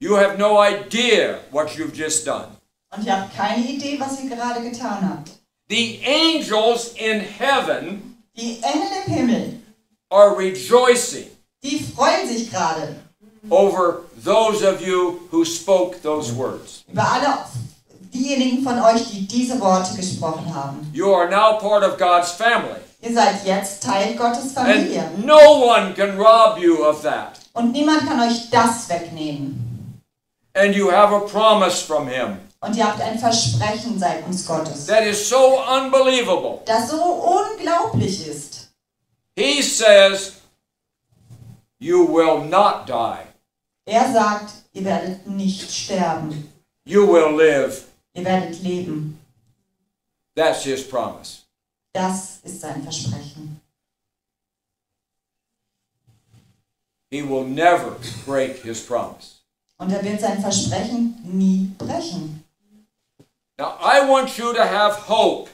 A: You have no idea what you've just done.
B: Und ihr habt keine Idee, was ihr gerade getan habt.
A: The angels in heaven
B: Die Engel im Himmel,
A: are rejoicing
B: die freuen sich gerade
A: over those of you who spoke those words.
B: über alle diejenigen von euch, die diese Worte gesprochen haben.
A: You are now part of God's family.
B: Ihr seid jetzt Teil Gottes Familie.
A: And no one can rob you of that.
B: Und niemand kann euch das wegnehmen.
A: And you have a promise from Him.
B: Und ihr habt ein Versprechen seitens Gottes,
A: That is so unbelievable.
B: das so unglaublich ist.
A: He says, you will not die.
B: Er sagt, ihr werdet nicht sterben.
A: You will live.
B: Ihr werdet leben.
A: That's His promise.
B: Das ist sein Versprechen.
A: He will never break His promise.
B: Und er wird sein Versprechen nie brechen.
A: Now, I want you to have hope.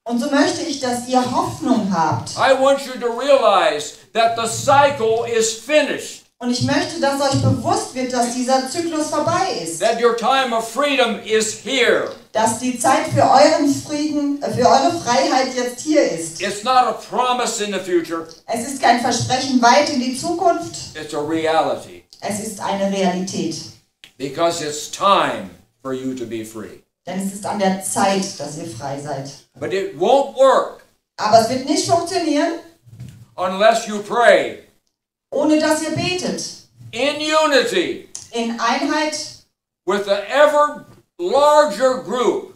B: Und so möchte ich, dass ihr Hoffnung habt.
A: I want you to realize that the cycle is finished.
B: Und ich möchte, dass euch bewusst wird, dass dieser Zyklus vorbei ist.
A: That your time of freedom is here.
B: Dass die Zeit für euren Frieden, für eure Freiheit jetzt hier ist.
A: It's not a promise in the future.
B: Es ist kein Versprechen weit in die Zukunft.
A: It's a reality.
B: Es ist eine Realität.
A: Because it's time for you to be free.
B: Denn es ist an der Zeit, dass ihr frei seid.
A: But it won't work
B: Aber es wird nicht funktionieren,
A: unless you pray
B: ohne dass ihr betet.
A: in unity
B: In Einheit
A: with the ever larger group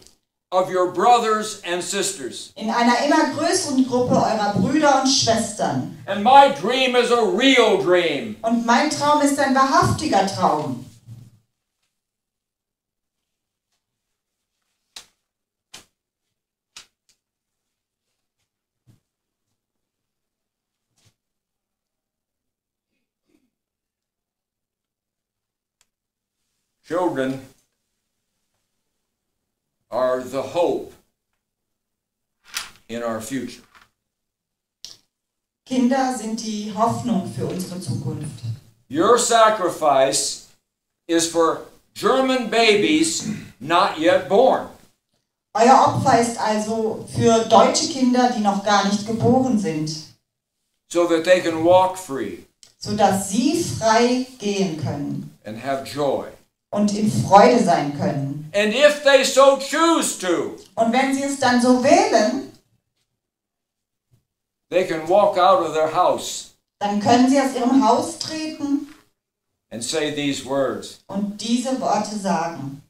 A: of your brothers and sisters.
B: in einer immer größeren Gruppe eurer Brüder und Schwestern.
A: And my dream is a real dream.
B: Und mein Traum ist ein wahrhaftiger Traum.
A: Children are the hope in our future.
B: Kinder sind die Hoffnung für unsere Zukunft.
A: Your sacrifice is for German babies not yet born.
B: Euer Opfer ist also für deutsche Kinder, die noch gar nicht geboren sind,
A: So that they can walk free
B: sodass sie frei gehen können
A: and have joy.
B: und in Freude sein können.
A: And if they so choose to,
B: Und wenn sie es dann so wählen,
A: they can walk out of their house
B: dann können sie aus ihrem Haus treten
A: and say these words.
B: und diese Worte sagen.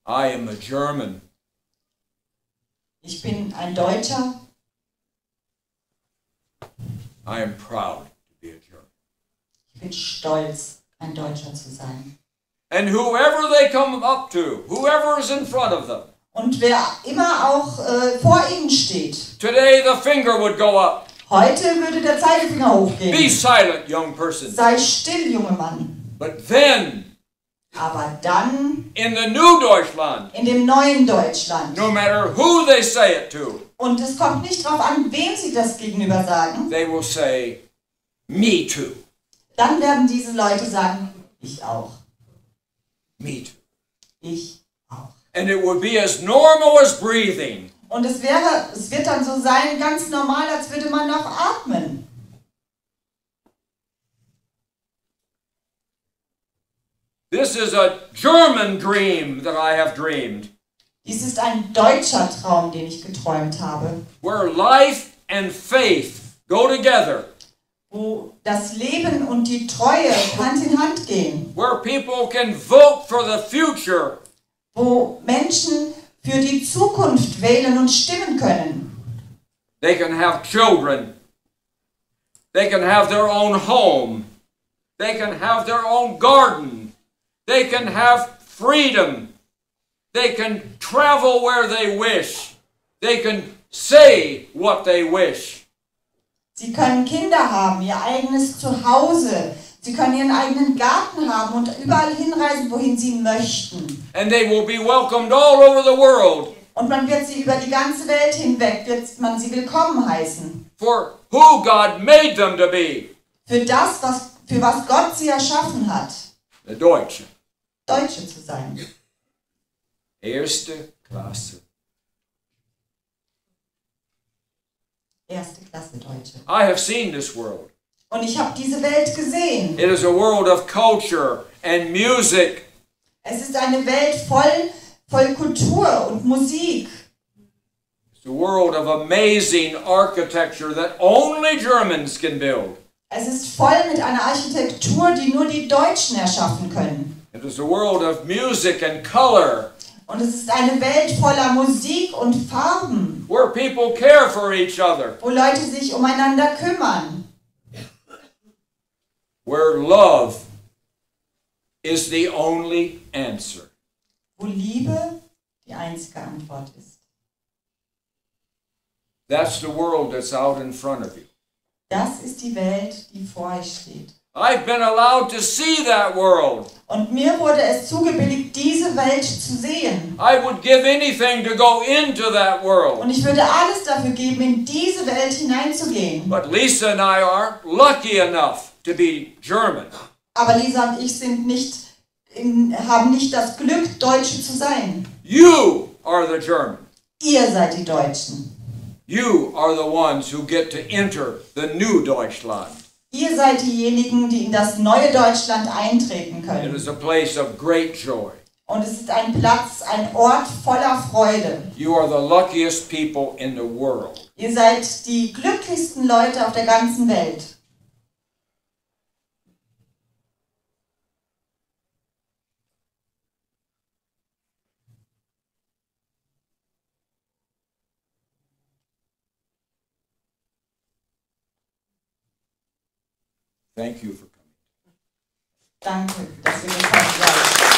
A: I am a German.
B: Ich bin ein Deutscher.
A: I am proud to be a German.
B: Ich bin stolz, ein Deutscher zu sein.
A: And whoever they come up to, whoever is in front of them,
B: Und wer immer auch vor ihnen steht,
A: today the finger would go up.
B: heute würde der Zeigefinger
A: Be
B: hochgehen.
A: silent, young person.
B: Sei still, junge Mann.
A: But then,
B: Aber dann
A: in the new Deutschland,
B: in dem neuen Deutschland.
A: no matter who they say it to,
B: Und es kommt nicht darauf an, wem sie das gegenüber sagen.
A: they will say, me too,
B: Dann werden diese Leute sagen, ich auch.
A: me too.
B: Ich auch.
A: And it would be as normal as breathing.
B: Und es wird dann so sein, ganz normal, als würde man noch atmen.
A: This is a German dream that I have dreamed,
B: Dies ist ein deutscher Traum, den ich geträumt habe,
A: where life and faith go together,
B: wo das Leben und die Treue Hand in Hand gehen,
A: where people can vote for the future,
B: wo Menschen für die Zukunft wählen und stimmen können.
A: they can have children, they can have their own home, they can have their own garden, they can have freedom, they can travel where they wish, they can say what they wish.
B: Sie können Kinder haben, ihr eigenes Zuhause. Sie können ihren eigenen Garten haben und überall hinreisen, wohin sie möchten.
A: And they will be welcomed all over the world.
B: Und man wird sie über die ganze Welt hinweg, wird man sie willkommen heißen.
A: For who God made them to be.
B: Für das, für was Gott sie erschaffen hat.
A: The Deutsche.
B: Deutsche zu sein.
A: Erste Klasse.
B: Erste Klasse Deutsche.
A: I have seen this world.
B: Und ich habe diese Welt gesehen.
A: It is a world of culture and music.
B: Es ist eine Welt voll Kultur und Musik.
A: It's a world of amazing architecture that only Germans can build.
B: Es ist voll mit einer Architektur, die nur die Deutschen erschaffen können.
A: It is a world of music and color.
B: Und es ist eine Welt voller Musik und Farben,
A: Where people care for each other.
B: wo Leute sich umeinander kümmern.
A: Where love is the only answer.
B: Wo Liebe die einzige Antwort ist.
A: That's the world that's out in front of you.
B: Das ist die Welt, die vor euch steht.
A: I've been allowed to see that world.
B: Und mir wurde es zugebilligt, diese Welt zu sehen.
A: I would give anything to go into that world.
B: Und ich würde alles dafür geben, in diese Welt hineinzugehen.
A: But Lisa and I are lucky enough to be German.
B: Aber Lisa und ich haben nicht das Glück, Deutsche zu sein.
A: You are the German.
B: Ihr seid die Deutschen.
A: You are the ones who get to enter the new Deutschland.
B: Ihr seid diejenigen, die in das neue Deutschland eintreten
A: It
B: können.
A: is a place of great joy.
B: Und es ist ein Platz, ein Ort voller Freude.
A: You are the luckiest people in the world.
B: Ihr seid die glücklichsten Leute auf der ganzen Welt.
A: Thank you for coming.
B: Danke, dass ihr gekommen seid.